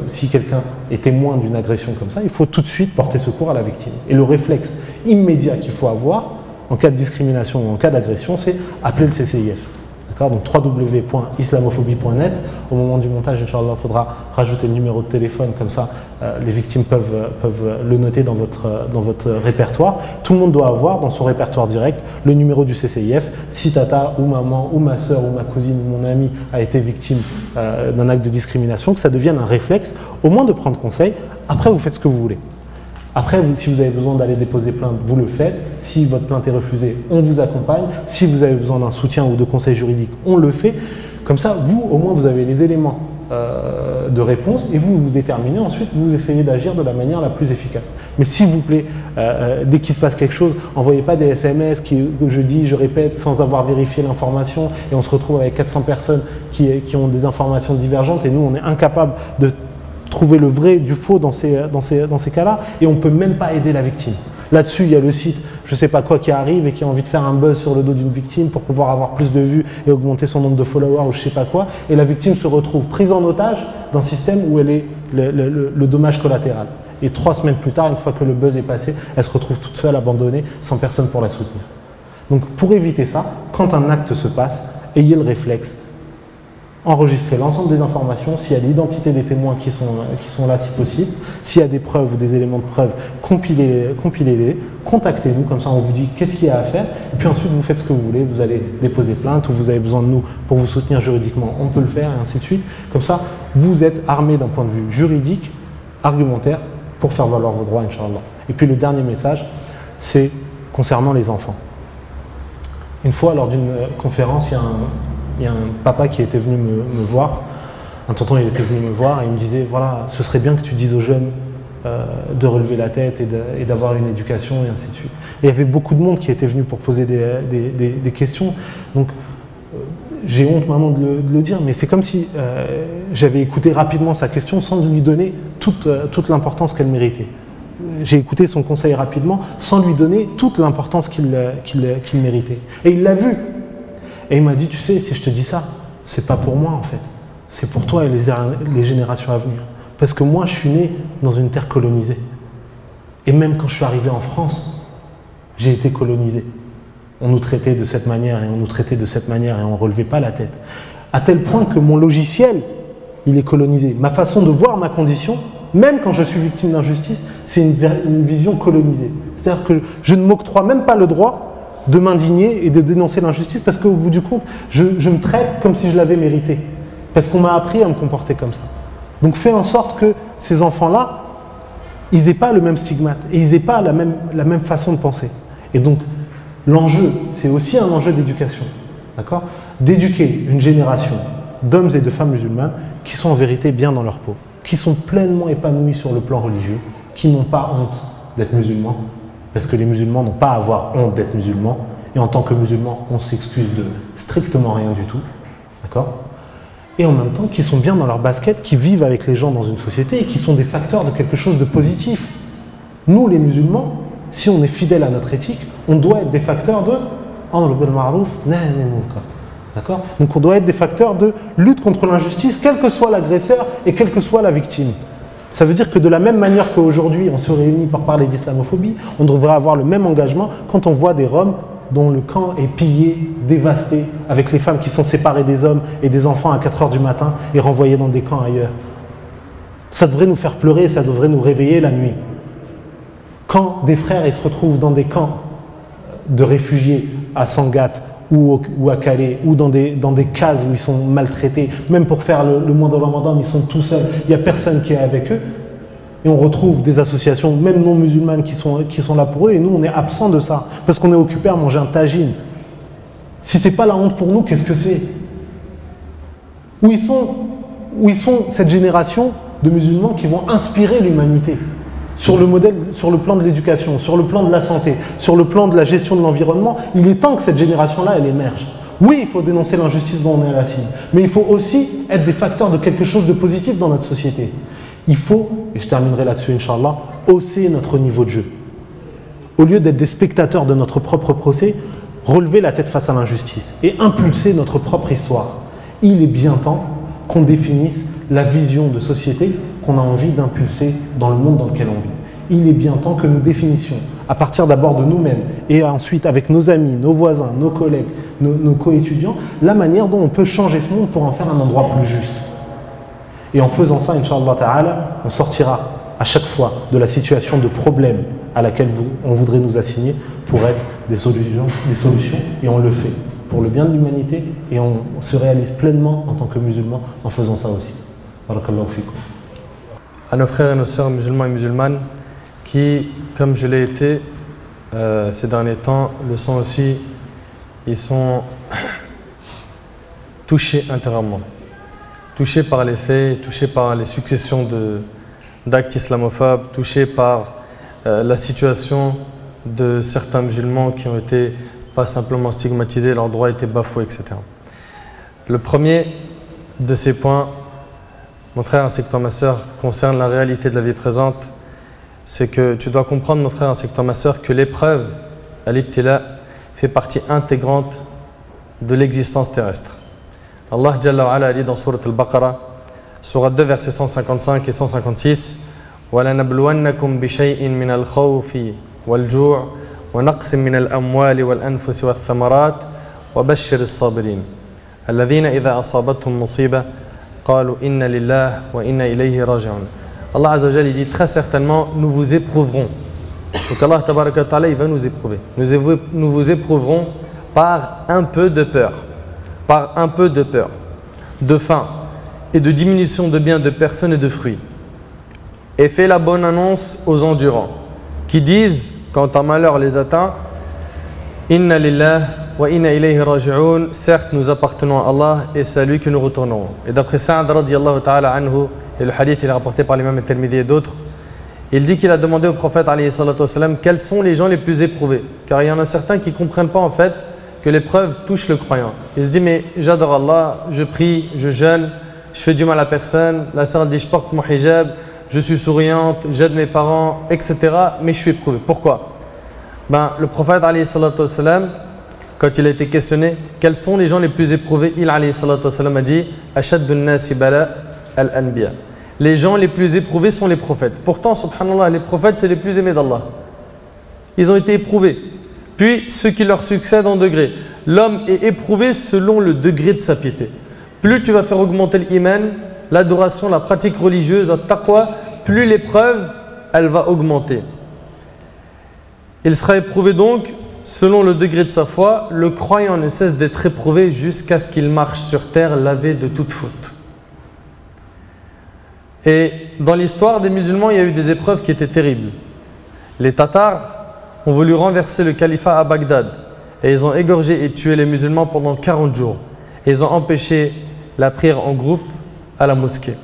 si quelqu'un est témoin d'une agression comme ça, il faut tout de suite porter secours à la victime. Et le réflexe immédiat qu'il faut avoir en cas de discrimination ou en cas d'agression, c'est appeler le CCIF. D'accord, donc www.islamophobie.net. Au moment du montage, Inch'Allah, il faudra rajouter le numéro de téléphone, comme ça les victimes peuvent le noter dans votre répertoire. Tout le monde doit avoir dans son répertoire direct le numéro du CCIF. Si tata ou maman ou ma soeur ou ma cousine ou mon ami a été victime d'un acte de discrimination, que ça devienne un réflexe, au moins de prendre conseil. Après, vous faites ce que vous voulez. Après, si vous avez besoin d'aller déposer plainte, vous le faites. Si votre plainte est refusée, on vous accompagne. Si vous avez besoin d'un soutien ou de conseil juridique, on le fait. Comme ça, vous, au moins, vous avez les éléments de réponse et vous déterminez. Ensuite, vous essayez d'agir de la manière la plus efficace. Mais s'il vous plaît, dès qu'il se passe quelque chose, envoyez pas des SMS que je dis, je répète, sans avoir vérifié l'information et on se retrouve avec 400 personnes qui ont des informations divergentes et nous, on est incapable de trouver le vrai du faux dans ces cas-là et on ne peut même pas aider la victime. Là-dessus, il y a le site je ne sais pas quoi qui arrive et qui a envie de faire un buzz sur le dos d'une victime pour pouvoir avoir plus de vues et augmenter son nombre de followers ou je ne sais pas quoi. Et la victime se retrouve prise en otage d'un système où elle est le dommage collatéral. Et 3 semaines plus tard, une fois que le buzz est passé, elle se retrouve toute seule, abandonnée, sans personne pour la soutenir. Donc pour éviter ça, quand un acte se passe, ayez le réflexe. Enregistrer l'ensemble des informations, s'il y a l'identité des témoins qui sont là si possible, s'il y a des preuves ou des éléments de preuve, compilez-les, contactez-nous, comme ça on vous dit qu'est-ce qu'il y a à faire, et puis ensuite vous faites ce que vous voulez, vous allez déposer plainte ou vous avez besoin de nous pour vous soutenir juridiquement, on peut le faire et ainsi de suite. Comme ça, vous êtes armé d'un point de vue juridique, argumentaire, pour faire valoir vos droits, Inch'Allah. Et puis le dernier message, c'est concernant les enfants. Une fois, lors d'une conférence, il y a un papa qui était venu me voir, un tonton il était venu me voir et il me disait voilà, ce serait bien que tu dises aux jeunes de relever la tête et d'avoir une éducation et ainsi de suite. Et il y avait beaucoup de monde qui était venu pour poser des questions, donc j'ai honte maintenant de le dire, mais c'est comme si j'avais écouté rapidement sa question sans lui donner toute l'importance qu'elle méritait. J'ai écouté son conseil rapidement sans lui donner toute l'importance qu'il méritait. Et il l'a vu. Et il m'a dit, tu sais, si je te dis ça, c'est pas pour moi en fait, c'est pour toi et les générations à venir. Parce que moi, je suis né dans une terre colonisée. Et même quand je suis arrivé en France, j'ai été colonisé. On nous traitait de cette manière et on nous traitait de cette manière et on ne relevait pas la tête. À tel point que mon logiciel, il est colonisé. Ma façon de voir ma condition, même quand je suis victime d'injustice, c'est une vision colonisée. C'est-à-dire que je ne m'octroie même pas le droit de m'indigner et de dénoncer l'injustice parce qu'au bout du compte, je me traite comme si je l'avais mérité. Parce qu'on m'a appris à me comporter comme ça. Donc fais en sorte que ces enfants-là, ils n'aient pas le même stigmate et ils n'aient pas la même façon de penser. Et donc l'enjeu, c'est aussi un enjeu d'éducation. D'accord ? D'éduquer une génération d'hommes et de femmes musulmanes qui sont en vérité bien dans leur peau, qui sont pleinement épanouis sur le plan religieux, qui n'ont pas honte d'être musulmans, parce que les musulmans n'ont pas à avoir honte d'être musulmans, et en tant que musulmans, on s'excuse de strictement rien du tout, d'accord ? Et en même temps, qui sont bien dans leur basket, qui vivent avec les gens dans une société, et qui sont des facteurs de quelque chose de positif. Nous, les musulmans, si on est fidèle à notre éthique, on doit être des facteurs de amr bil ma'ruf, nahy anil munkar. D'accord ? Donc on doit être des facteurs de lutte contre l'injustice, quel que soit l'agresseur et quelle que soit la victime. Ça veut dire que de la même manière qu'aujourd'hui on se réunit pour parler d'islamophobie, on devrait avoir le même engagement quand on voit des Roms dont le camp est pillé, dévasté, avec les femmes qui sont séparées des hommes et des enfants à 4 h du matin et renvoyés dans des camps ailleurs. Ça devrait nous faire pleurer, ça devrait nous réveiller la nuit. Quand des frères ils se retrouvent dans des camps de réfugiés à Sangatte ou à Calais, ou dans des cases où ils sont maltraités, même pour faire le mois de Ramadan, ils sont tout seuls, il n'y a personne qui est avec eux, et on retrouve des associations, même non musulmanes, qui sont là pour eux, et nous on est absents de ça, parce qu'on est occupé à manger un tagine. Si ce n'est pas la honte pour nous, qu'est-ce que c'est ? Où ils sont cette génération de musulmans qui vont inspirer l'humanité sur le plan de l'éducation, sur le plan de la santé, sur le plan de la gestion de l'environnement. Il est temps que cette génération-là, elle émerge. Oui, il faut dénoncer l'injustice dont on est à la cible, mais il faut aussi être des facteurs de quelque chose de positif dans notre société. Il faut, et je terminerai là-dessus, Inch'Allah, hausser notre niveau de jeu. Au lieu d'être des spectateurs de notre propre procès, relever la tête face à l'injustice et impulser notre propre histoire. Il est bien temps qu'on définisse la vision de société qu'on a envie d'impulser dans le monde dans lequel on vit. Il est bien temps que nous définissions à partir d'abord de nous-mêmes et ensuite avec nos amis, nos voisins, nos collègues, nos co-étudiants, la manière dont on peut changer ce monde pour en faire un endroit plus juste. Et en faisant ça, Inch'Allah Ta'ala, on sortira à chaque fois de la situation de problème à laquelle on voudrait nous assigner pour être des solutions, et on le fait pour le bien de l'humanité et on se réalise pleinement en tant que musulman en faisant ça aussi. Barakallahu fikum. À nos frères et nos sœurs musulmans et musulmanes qui, comme je l'ai été ces derniers temps, le sont aussi, ils sont touchés intérieurement, touchés par les faits, touchés par les successions d'actes islamophobes, touchés par la situation de certains musulmans qui ont été pas simplement stigmatisés, leurs droits étaient bafoués, etc. Le premier de ces points, mon frère ainsi que toi ma sœur, concerne la réalité de la vie présente. C'est que tu dois comprendre, mon frère ainsi que toi ma sœur, que l'épreuve, al-ibtila, fait partie intégrante de l'existence terrestre. Allah Jalla wa Ala a dit dans Sourate Al-Baqarah, Sourate 2, versets 155 et 156, وَلَنَبْلُوَنَّكُمْ بِشَيْءٍ مِنَ الْخَوْفِ وَالْجُوعِ وَنَقْصٍ مِنَ الْأَمْوَالِ وَالْأَنفُسِ وَالثَّمَرَاتِ وَبَشِّرِ الصَّابِرِينَ الَّذِينَ إِذَا أَصَابَتْهُمْ مُصِيبَةٌ قَالُوا إِنَّ لِلَّهِ وَإِنَّا إِلَيْهِ راجعون. Allah Azza wa Jalla dit très certainement nous vous éprouverons. Donc Allah Tabaraka Ta'ala il va nous éprouver. Nous vous éprouverons par un peu de peur. Par un peu de peur, de faim et de diminution de biens, de personnes et de fruits. Et fais la bonne annonce aux endurants qui disent quand un malheur les atteint, Inna lillah wa inna ilayhi raji'un, certes nous appartenons à Allah et c'est à lui que nous retournons. Et d'après Sa'ad radiyallahu ta'ala anhu, et le hadith il est rapporté par l'imam al-Tirmidhi et d'autres, il dit qu'il a demandé au prophète alayhi salatu wassalam quels sont les gens les plus éprouvés. Car il y en a certains qui ne comprennent pas en fait que l'épreuve touche le croyant. Il se dit mais j'adore Allah, je prie, je jeûne, je fais du mal à personne, la sœur dit je porte mon hijab, je suis souriante, j'aide mes parents, etc. Mais je suis éprouvé. Pourquoi? Le prophète alayhi salatu wassalam, quand il a été questionné quels sont les gens les plus éprouvés, il alayhi salatu wassalam a dit Ashaddun nasi bala al-anbiya. Les gens les plus éprouvés sont les prophètes. Pourtant, subhanallah, les prophètes c'est les plus aimés d'Allah. Ils ont été éprouvés. Puis ceux qui leur succèdent en degré. L'homme est éprouvé selon le degré de sa piété. Plus tu vas faire augmenter l'iman, l'adoration, la pratique religieuse, at-taqwa, plus l'épreuve, elle va augmenter. Il sera éprouvé donc selon le degré de sa foi. Le croyant ne cesse d'être éprouvé jusqu'à ce qu'il marche sur terre lavé de toute faute. Et dans l'histoire des musulmans, il y a eu des épreuves qui étaient terribles. Les Tatars ont voulu renverser le califat à Bagdad et ils ont égorgé et tué les musulmans pendant 40 jours. Et ils ont empêché la prière en groupe à la mosquée.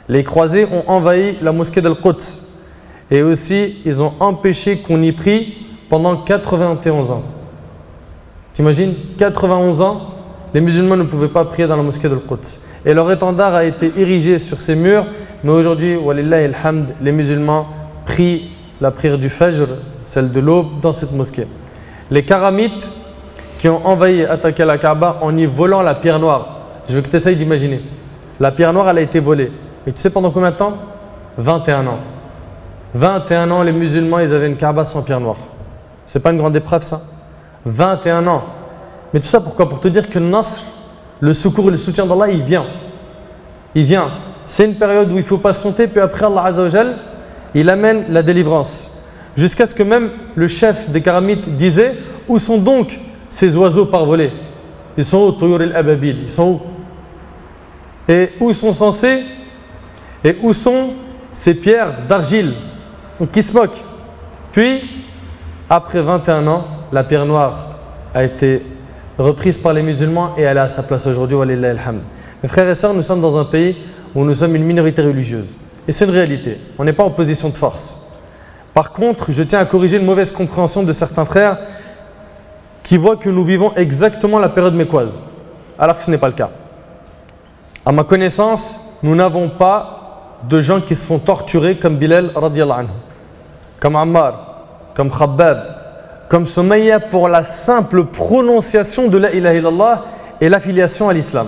Les croisés ont envahi la mosquée d'Al-Quds et aussi ils ont empêché qu'on y prie pendant 91 ans. T'imagines, 91 ans, les musulmans ne pouvaient pas prier dans la mosquée d'Al-Quds. Et leur étendard a été érigé sur ces murs, mais aujourd'hui, walillahi alhamd, les musulmans prient la prière du Fajr, celle de l'aube, dans cette mosquée. Les Karamites qui ont envahi et attaqué la Kaaba en y volant la pierre noire. Je veux que tu essayes d'imaginer. La pierre noire, elle a été volée. Et tu sais pendant combien de temps? 21 ans. 21 ans, les musulmans, ils avaient une Kaaba sans pierre noire. C'est pas une grande épreuve ça? 21 ans. Mais tout ça pourquoi? Pour te dire que le Nasr, le secours et le soutien d'Allah, il vient. Il vient. C'est une période où il faut patienter, puis après Allah Azza wa Jal, il amène la délivrance. Jusqu'à ce que même le chef des Karamites disait où sont donc ces oiseaux parvolés? Ils sont où? Tuyur al-Ababil. Ils sont où? Et où sont censés? Et où sont ces pierres d'argile? Donc qui se moquent. Puis, après 21 ans, la pierre noire a été reprise par les musulmans et elle est à sa place aujourd'hui. Walillahi alhamd. Mes frères et sœurs, nous sommes dans un pays où nous sommes une minorité religieuse. Et c'est une réalité. On n'est pas en position de force. Par contre, je tiens à corriger une mauvaise compréhension de certains frères qui voient que nous vivons exactement la période mécoise, alors que ce n'est pas le cas. À ma connaissance, nous n'avons pas de gens qui se font torturer comme Bilal radiyallahu anhu, comme Ammar, comme Khabbab, comme Sumayya pour la simple prononciation de la ilaha illallah et l'affiliation à l'islam.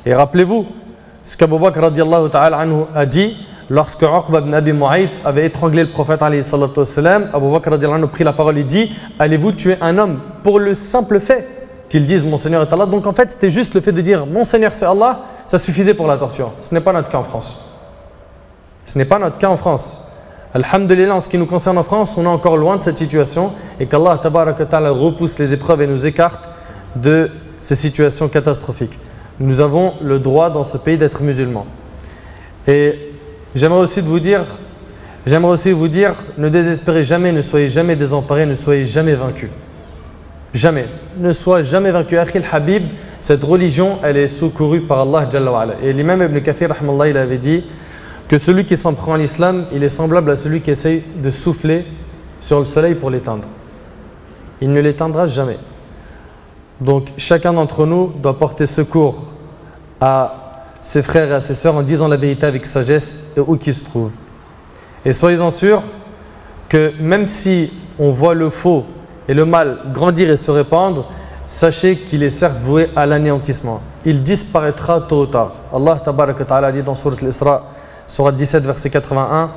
Et rappelez-vous ce qu'Abu Bakr radiyallahu ta'ala anhu a dit lorsque Uqba ibn Abi Mu'ayt avait étranglé le prophète alayhi salatu wassalam, Abu Bakr radiallahu anhu prit la parole et dit « Allez-vous tuer un homme pour le simple fait qu'il dise « Mon Seigneur est Allah ». Donc en fait, c'était juste le fait de dire « Mon Seigneur c'est Allah », ça suffisait pour la torture. Ce n'est pas notre cas en France. Ce n'est pas notre cas en France. Alhamdulillah, en ce qui nous concerne en France, on est encore loin de cette situation et qu'Allah tabaraka ta'ala repousse les épreuves et nous écarte de ces situations catastrophiques. Nous avons le droit dans ce pays d'être musulmans. Et j'aimerais aussi vous dire, ne désespérez jamais, ne soyez jamais désemparés, ne soyez jamais vaincus. Jamais. Ne sois jamais vaincu. Akhil Habib, cette religion, elle est secourue par Allah Jalla wa ala. Et l'imam Ibn Kathir, rahmallah, il avait dit que celui qui s'en prend à l'islam, il est semblable à celui qui essaye de souffler sur le soleil pour l'éteindre. Il ne l'éteindra jamais. Donc chacun d'entre nous doit porter secours à ses frères et à ses sœurs en disant la vérité avec sagesse et où qu'ils se trouvent. Et soyez-en sûrs que même si on voit le faux et le mal grandir et se répandre, sachez qu'il est certes voué à l'anéantissement. Il disparaîtra tôt ou tard. Allah tabaraka ta'ala dit dans Sourate Al-Isra, Sourate 17, verset 81,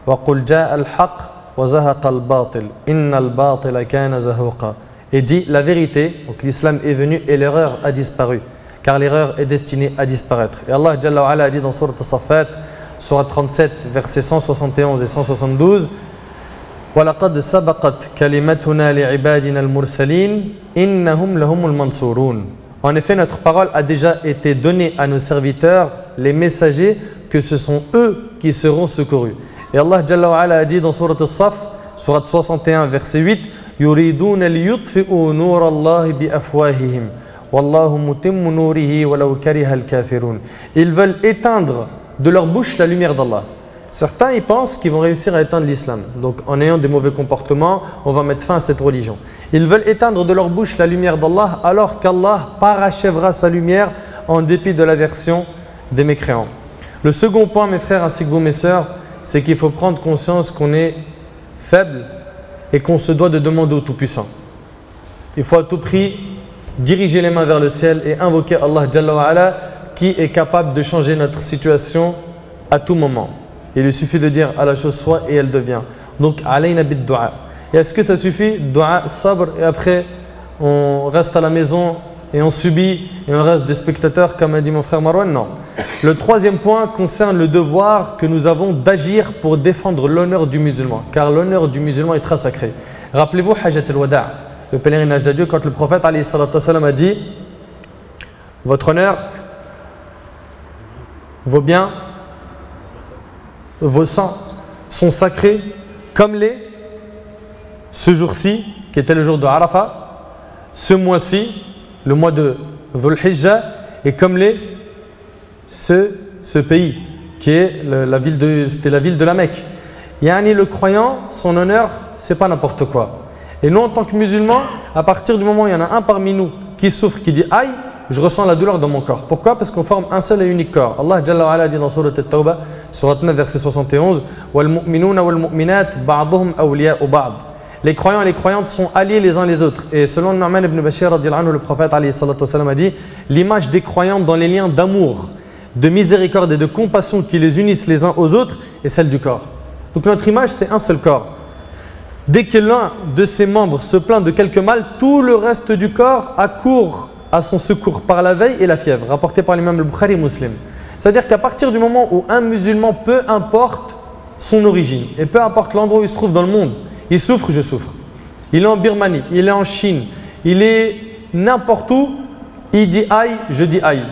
وَقُلْ جَاءَ الْحَقِّ وَزَهَقَ الْبَاطِلِ إِنَّ الْبَاطِلَ كَانَ زَهُوقًا. Et dit la vérité, donc l'islam est venu et l'erreur a disparu, car l'erreur est destinée à disparaître. Et Allah Jalla wa ala a dit dans Sourate As-Saffat, Sourate 37, versets 171 et 172, وَلَقَدْ سَبَقَتْ كَلِمَتُنَا لِعِبَادِنَا الْمُرْسَلِينَ إِنَّهُمْ لَهُمُ الْمَنْصُورُونَ. En effet, notre parole a déjà été donnée à nos serviteurs, les messagers, que ce sont eux qui seront secourus. Et Allah Jalla wa ala a dit dans Sourate As-Saff, Sourate 61, verset 8, يُرِيدُونَ لِيُطْفِئُوا نُورَ اللَّهِ بِأَفْوَاهِهِمْ وَاللَّهُ مُتِمُّ نُورِهِ وَلَوْ كَرِهَ الْكَافِرُونَ. Ils veulent éteindre de leur bouche la lumière d'Allah. Certains ils pensent qu'ils vont réussir à éteindre l'islam. Donc en ayant des mauvais comportements, on va mettre fin à cette religion. Ils veulent éteindre de leur bouche la lumière d'Allah alors qu'Allah parachèvera sa lumière en dépit de l'aversion des mécréants. Le second point, mes frères ainsi que vous mes sœurs, c'est qu'il faut prendre conscience qu'on est faible et qu'on se doit de demander au Tout-Puissant. Il faut à tout prix diriger les mains vers le ciel et invoquer Allah Jalla wa ala qui est capable de changer notre situation à tout moment. Il lui suffit de dire à la chose soit et elle devient. Donc, alayna bid du'a. Et est-ce que ça suffit? Du'a, sabr, et après on reste à la maison et on subit et on reste des spectateurs comme a dit mon frère Marwan? Non. Le troisième point concerne le devoir que nous avons d'agir pour défendre l'honneur du musulman. Car l'honneur du musulman est très sacré. Rappelez-vous Hajjat al-Wada', le pèlerinage d'adieu, quand le prophète alayhi salatu wassalam a dit votre honneur, vos biens, vos sangs sont sacrés comme les ce jour-ci, qui était le jour de Arafat, ce mois-ci, le mois de Dhul Hijjah, et comme ce pays, qui est la ville de la Mecque. Yani le croyant, son honneur, c'est pas n'importe quoi. Et nous, en tant que musulmans, à partir du moment où il y en a un parmi nous qui souffre, qui dit aïe, je ressens la douleur dans mon corps. Pourquoi? Parce qu'on forme un seul et unique corps. Allah Jalla wa ala dit dans Sourate At-Tawbah, Sourate 9, verset 71, وَالْمُؤْمِنُونَ وَالْمُؤْمِنَاتِ بَعْضُهُمْ أَوْلِيَاءُ بَعْضٍ. Les croyants et les croyantes sont alliés les uns les autres. Et selon Nu'man ibn Bashir, le prophète alayhi salatu wassalam a dit l'image des croyants dans les liens d'amour, de miséricorde et de compassion qui les unissent les uns aux autres est celle du corps. Donc notre image, c'est un seul corps. Dès que l'un de ses membres se plaint de quelque mal, tout le reste du corps accourt à son secours par la veille et la fièvre, rapporté par l'imam al-Bukhari Muslim. C'est-à-dire qu'à partir du moment où un musulman, peu importe son origine et peu importe l'endroit où il se trouve dans le monde, il souffre, je souffre. Il est en Birmanie, il est en Chine, il est n'importe où, il dit aïe, je dis aïe.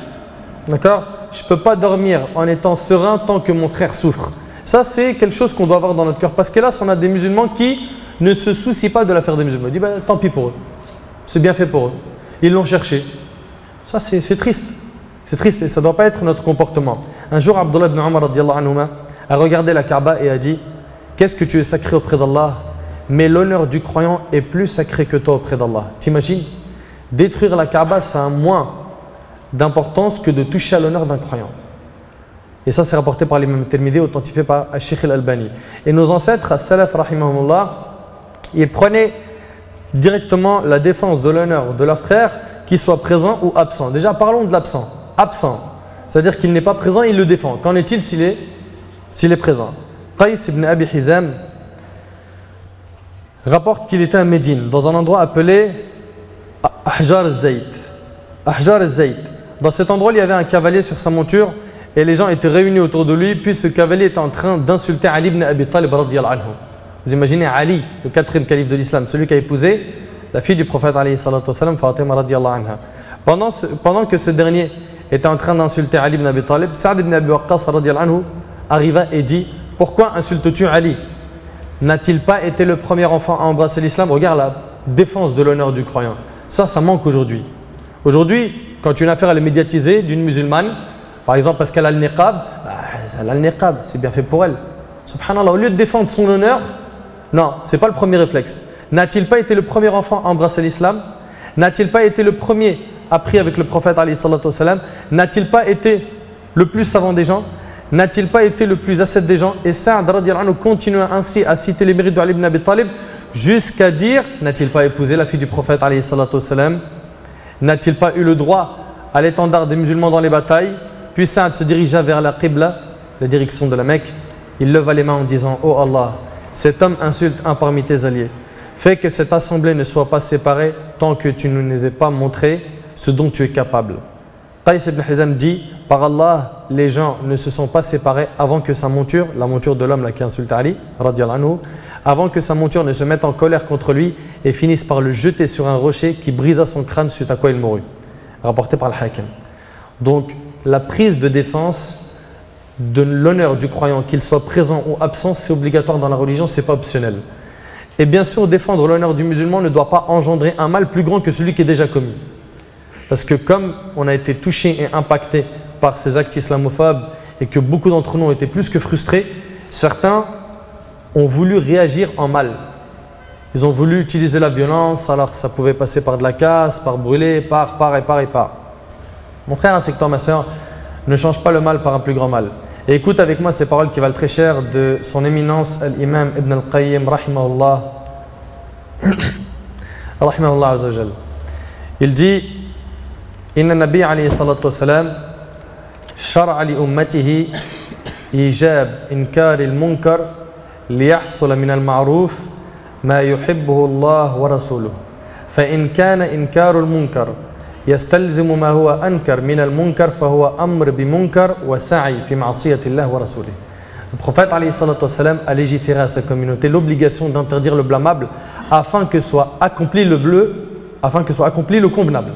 D'accord? Je ne peux pas dormir en étant serein tant que mon frère souffre. Ça, c'est quelque chose qu'on doit avoir dans notre cœur. Parce que là, on a des musulmans qui ne se soucient pas de l'affaire des musulmans. Ils disent, tant pis pour eux. C'est bien fait pour eux. Ils l'ont cherché. Ça, c'est triste. C'est triste et ça ne doit pas être notre comportement. Un jour, Abdullah ibn Umar a regardé la Kaaba et a dit, qu'est-ce que tu es sacré auprès d'Allah? Mais l'honneur du croyant est plus sacré que toi auprès d'Allah. T'imagines? Détruire la Kaaba, ça a moins d'importance que de toucher à l'honneur d'un croyant. Et ça, c'est rapporté par l'imam Tirmidhi, authentifié par Sheikh al-Albani. Et nos ancêtres, as-Salaf, rahimahumullah, ils prenaient directement la défense de l'honneur de leur frère, qu'il soit présent ou absent. Déjà, parlons de l'absent. Absent, c'est-à-dire qu'il n'est pas présent, il le défend. Qu'en est-il s'il est s'il est présent. Qais ibn Abi Hizam rapporte qu'il était à Médine, dans un endroit appelé Ahjar al-Zayt. Ahjar al-Zayt. Dans cet endroit, il y avait un cavalier sur sa monture et les gens étaient réunis autour de lui, puis ce cavalier était en train d'insulter Ali ibn Abi Talib radiyallahu anhu. Vous imaginez Ali, le quatrième calife de l'islam, celui qui a épousé la fille du prophète alayhi salatu wasalam, Fatima radiyallahu anha. Pendant que ce dernier était en train d'insulter Ali ibn Abi Talib, Sa'd ibn Abi Waqqas radiyallahu anhu arriva et dit: pourquoi insultes-tu Ali? N'a-t-il pas été le premier enfant à embrasser l'islam? Regarde la défense de l'honneur du croyant. Ça manque aujourd'hui. Aujourd'hui, quand une affaire elle est médiatisée d'une musulmane, par exemple parce qu'elle a le niqab, elle a le niqab, c'est bien fait pour elle. Subhanallah, au lieu de défendre son honneur, non, ce n'est pas le premier réflexe. N'a-t-il pas été le premier enfant à embrasser l'islam? N'a-t-il pas été le premier à prier avec le prophète alayhi salatu wassalam? N'a-t-il pas été le plus savant des gens? N'a-t-il pas été le plus ascète des gens? Et Sa'd radiyallahu anhu continue ainsi à citer les mérites d'Ali ibn Abi Talib jusqu'à dire: n'a-t-il pas épousé la fille du prophète alayhi salatu wassalam? N'a-t-il pas eu le droit à l'étendard des musulmans dans les batailles? Puis Sa'd se dirigea vers la Qibla, la direction de la Mecque. Il leva les mains en disant: oh Allah, cet homme insulte un parmi tes alliés. Fais que cette assemblée ne soit pas séparée tant que tu ne nous aies pas montré ce dont tu es capable. Qais ibn Hizam dit: par Allah, les gens ne se sont pas séparés avant que sa monture, la monture de l'homme qui insulte Ali, radiyallahu anhu, avant que sa monture ne se mette en colère contre lui et finisse par le jeter sur un rocher qui brisa son crâne, suite à quoi il mourut. Rapporté par le Hakim. Donc, la prise de défense de l'honneur du croyant, qu'il soit présent ou absent, c'est obligatoire dans la religion, ce n'est pas optionnel. Et bien sûr, défendre l'honneur du musulman ne doit pas engendrer un mal plus grand que celui qui est déjà commis. Parce que comme on a été touché et impacté par ces actes islamophobes et que beaucoup d'entre nous ont été plus que frustrés, certains ont voulu réagir en mal. Ils ont voulu utiliser la violence, alors ça pouvait passer par de la casse, par brûler, par. Mon frère ainsi que toi, ma soeur, ne change pas le mal par un plus grand mal. Et écoute avec moi ces paroles qui valent très cher de son éminence, l'imam Ibn al-Qayyim, rahimahullah, rahimahullah azza wa jal. Il dit: Inna Nabi alayhi salatu wa salam shar'a li ummatihi ijab inkar al-munkar liyahsula min al-ma'ruf ma yuhibbuhu Allah wa rasuluhu. Fa in kana inkar al-munkar يستلزم ما هو أنكر من المنكر فهو أمر بمنكر وسعي في معصية الله ورسوله. Le prophète alayhi salatu wassalam a légiféré à sa communauté l'obligation d'interdire le blâmable afin que soit accompli le convenable.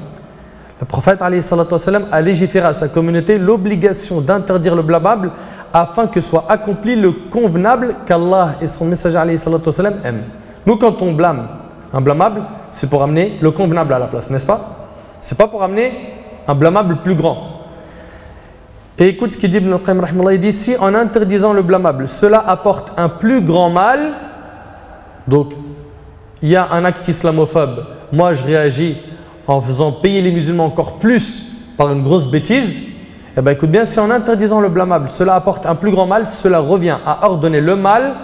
Le prophète alayhi salatu wassalam a légiféré à sa communauté l'obligation d'interdire le blâmable afin que soit accompli le convenable qu'Allah et son messager alayhi salatu wassalam aiment. Nous, quand on blâme un blâmable, c'est pour amener le convenable à la place, n'est-ce pas? C'est pas pour amener un blâmable plus grand. Et écoute ce qu'il dit Ibn al-Qayyim rahimahullah, il dit: si en interdisant le blâmable, cela apporte un plus grand mal, donc il y a un acte islamophobe, moi je réagis en faisant payer les musulmans encore plus par une grosse bêtise, eh bien écoute bien, si en interdisant le blâmable, cela apporte un plus grand mal, cela revient à ordonner le mal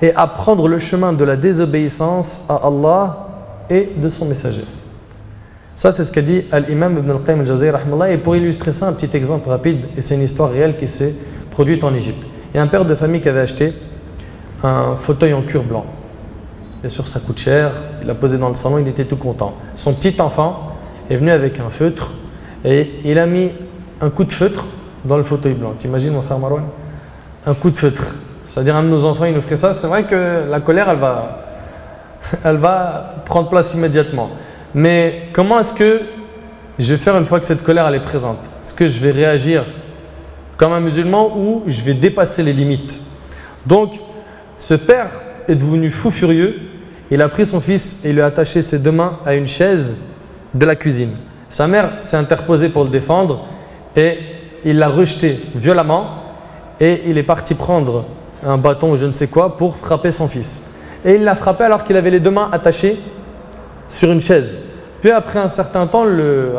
et à prendre le chemin de la désobéissance à Allah et de son messager. Ça, c'est ce qu'a dit l'imam Ibn al-Qayyim al-Jawziyya rahimahullah. Et pour illustrer ça, un petit exemple rapide, et c'est une histoire réelle qui s'est produite en Égypte. Il y a un père de famille qui avait acheté un fauteuil en cuir blanc. Bien sûr, ça coûte cher, il l'a posé dans le salon, il était tout content. Son petit enfant est venu avec un feutre et il a mis un coup de feutre dans le fauteuil blanc. T'imagines, mon frère Marouane? Un coup de feutre. C'est-à-dire, un de nos enfants, il nous ferait ça. C'est vrai que la colère, elle va prendre place immédiatement. Mais comment est-ce que je vais faire une fois que cette colère elle est présente? Est-ce que je vais réagir comme un musulman ou je vais dépasser les limites? Donc, ce père est devenu fou furieux. Il a pris son fils et il lui a attaché ses deux mains à une chaise de la cuisine. Sa mère s'est interposée pour le défendre et il l'a rejeté violemment et il est parti prendre un bâton ou je ne sais quoi pour frapper son fils. Et il l'a frappé alors qu'il avait les deux mains attachées sur une chaise. Puis après un certain temps,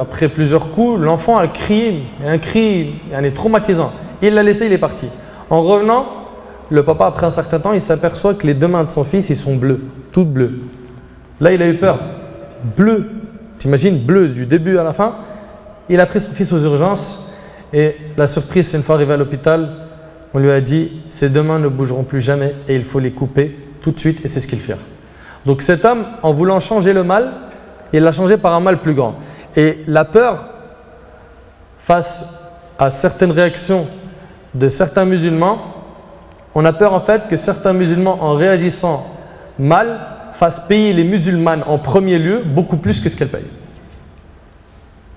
après plusieurs coups, l'enfant a crié, un cri traumatisant. Il l'a laissé, il est parti. En revenant, le papa, après un certain temps, il s'aperçoit que les deux mains de son fils, ils sont bleues, toutes bleues. Là, il a eu peur. Bleu, t'imagines, bleu du début à la fin. Il a pris son fils aux urgences et la surprise, c'est une fois arrivé à l'hôpital, on lui a dit « Ces deux mains ne bougeront plus jamais et il faut les couper tout de suite » et c'est ce qu'ils firent. Donc cet homme, en voulant changer le mal, il l'a changé par un mal plus grand. Et la peur face à certaines réactions de certains musulmans, on a peur en fait que certains musulmans, en réagissant mal, fassent payer les musulmanes en premier lieu beaucoup plus que ce qu'elles payent.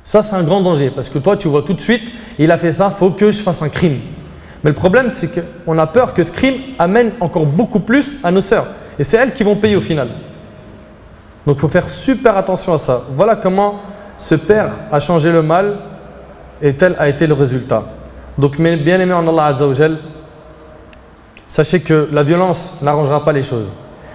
Ça, c'est un grand danger parce que toi, tu vois tout de suite, il a fait ça, il faut que je fasse un crime. Mais le problème, c'est qu'on a peur que ce crime amène encore beaucoup plus à nos sœurs. Et c'est elles qui vont payer au final. Donc, il faut faire super attention à ça. Voilà comment ce père a changé le mal et tel a été le résultat. Donc, mes bien-aimés en Allah Azza wa Jal, sachez que la violence n'arrangera pas les choses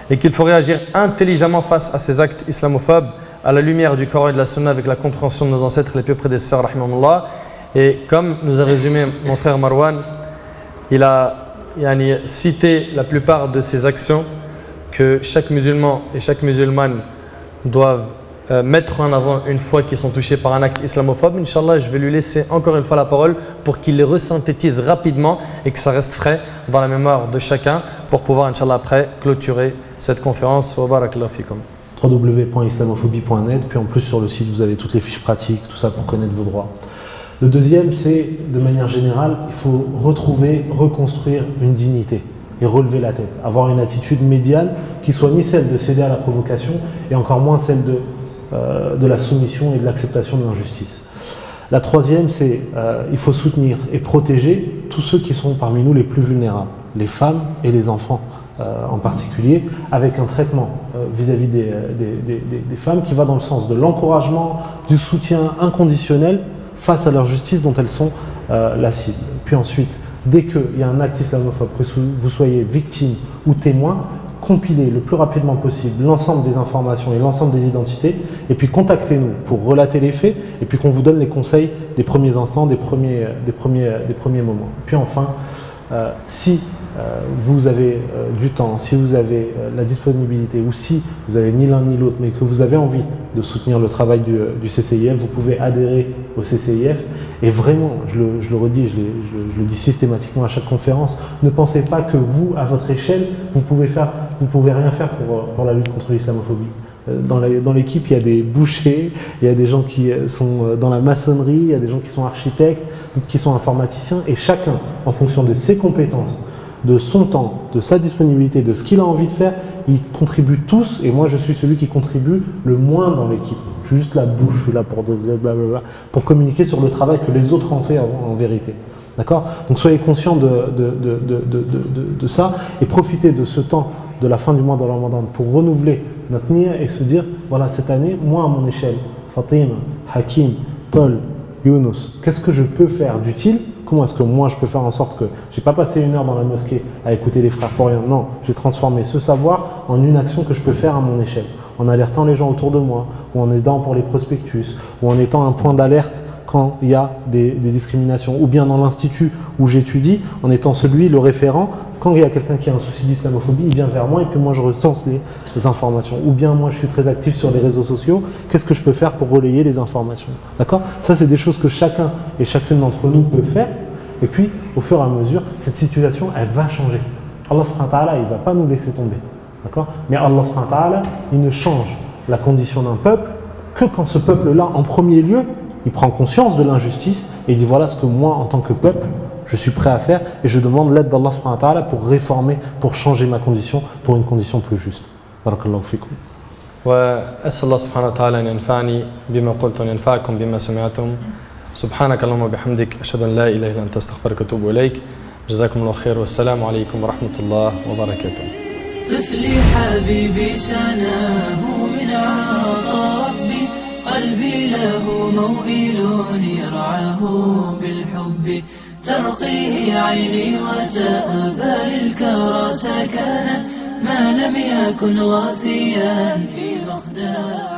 et qu'il faut réagir intelligemment face à ces actes islamophobes à la lumière du Coran et de la Sunna avec la compréhension de nos ancêtres les plus prédécesseurs, rahimahullah. Et comme nous a résumé mon frère Marwan, il a cité la plupart de ces actions que chaque musulman et chaque musulmane doivent mettre en avant une fois qu'ils sont touchés par un acte islamophobe. Inch'Allah, je vais lui laisser encore une fois la parole pour qu'il les resynthétise rapidement et que ça reste frais dans la mémoire de chacun pour pouvoir, Inch'Allah, après clôturer cette conférence. Wa barakallahu fikum. www.islamophobie.net, puis en plus sur le site vous avez toutes les fiches pratiques, tout ça pour connaître vos droits. Le deuxième, c'est de manière générale, il faut retrouver, reconstruire une dignité et relever la tête, avoir une attitude médiane qui soit ni celle de céder à la provocation et encore moins celle de la soumission et de l'acceptation de l'injustice. La troisième, c'est il faut soutenir et protéger tous ceux qui sont parmi nous les plus vulnérables, les femmes et les enfants en particulier, avec un traitement vis-à-vis des femmes qui va dans le sens de l'encouragement, du soutien inconditionnel face à leur justice dont elles sont la cible. Puis ensuite, dès qu'il y a un acte islamophobe, que vous soyez victime ou témoin, compilez le plus rapidement possible l'ensemble des informations et l'ensemble des identités et puis contactez-nous pour relater les faits et puis qu'on vous donne les conseils des premiers instants, des premiers moments. Puis enfin, si vous avez du temps, si vous avez la disponibilité ou si vous avez ni l'un ni l'autre mais que vous avez envie de soutenir le travail du CCIF, vous pouvez adhérer au CCIF et vraiment, je le redis, je le dis systématiquement à chaque conférence, ne pensez pas que vous, à votre échelle, vous pouvez rien faire pour la lutte contre l'islamophobie. Dans l'équipe, il y a des bouchers, il y a des gens qui sont dans la maçonnerie, il y a des gens qui sont architectes, d'autres qui sont informaticiens et chacun, en fonction de ses compétences, de son temps, de sa disponibilité, de ce qu'il a envie de faire, ils contribuent tous et moi je suis celui qui contribue le moins dans l'équipe. Je suis juste la bouche, je suis là pour communiquer sur le travail que les autres ont fait en vérité. D'accord? Donc soyez conscients de ça et profitez de ce temps de la fin du mois de Ramadan pour renouveler notre niya et se dire, voilà, cette année, moi à mon échelle, Fatima, Hakim, Paul, Younous, qu'est-ce que je peux faire d'utile? Comment est-ce que moi je peux faire en sorte que j'ai pas passé une heure dans la mosquée à écouter les frères pour rien? Non, j'ai transformé ce savoir en une action que je peux faire à mon échelle, en alertant les gens autour de moi, ou en aidant pour les prospectus, ou en étant un point d'alerte quand il y a des discriminations, ou bien dans l'institut où j'étudie, en étant le référent, quand il y a quelqu'un qui a un souci d'islamophobie, il vient vers moi et puis moi je recense les informations. Ou bien moi je suis très actif sur les réseaux sociaux, qu'est-ce que je peux faire pour relayer les informations? D'accord? Ça c'est des choses que chacun et chacune d'entre nous peut faire. Et puis au fur et à mesure, cette situation elle va changer. Allah subhanahu wa ta'ala il ne va pas nous laisser tomber. D'accord? Mais Allah subhanahu wa ta'ala il ne change la condition d'un peuple que quand ce peuple-là, en premier lieu, il prend conscience de l'injustice et il dit voilà ce que moi en tant que peuple je suis prêt à faire et je demande l'aide d'Allah subhanahu wa ta'ala pour réformer, pour changer ma condition pour une condition plus juste. Barakallahu fikum. وأسأل الله سبحانه وتعالى أن ينفعني بما قلت وأن ينفعكم بما سمعتم. سبحانك اللهم وبحمدك أشهد أن لا إله إلا أنت أستغفرك وأتوب إليك. جزاكم الله خير والسلام عليكم ورحمة الله وبركاته. طفلي حبيبي سناه من عطاء ربي قلبي له موئل يرعاه بالحب ترقيه عيني وتأبى للكرى سكنا ما لم يكن غافيا في مخدع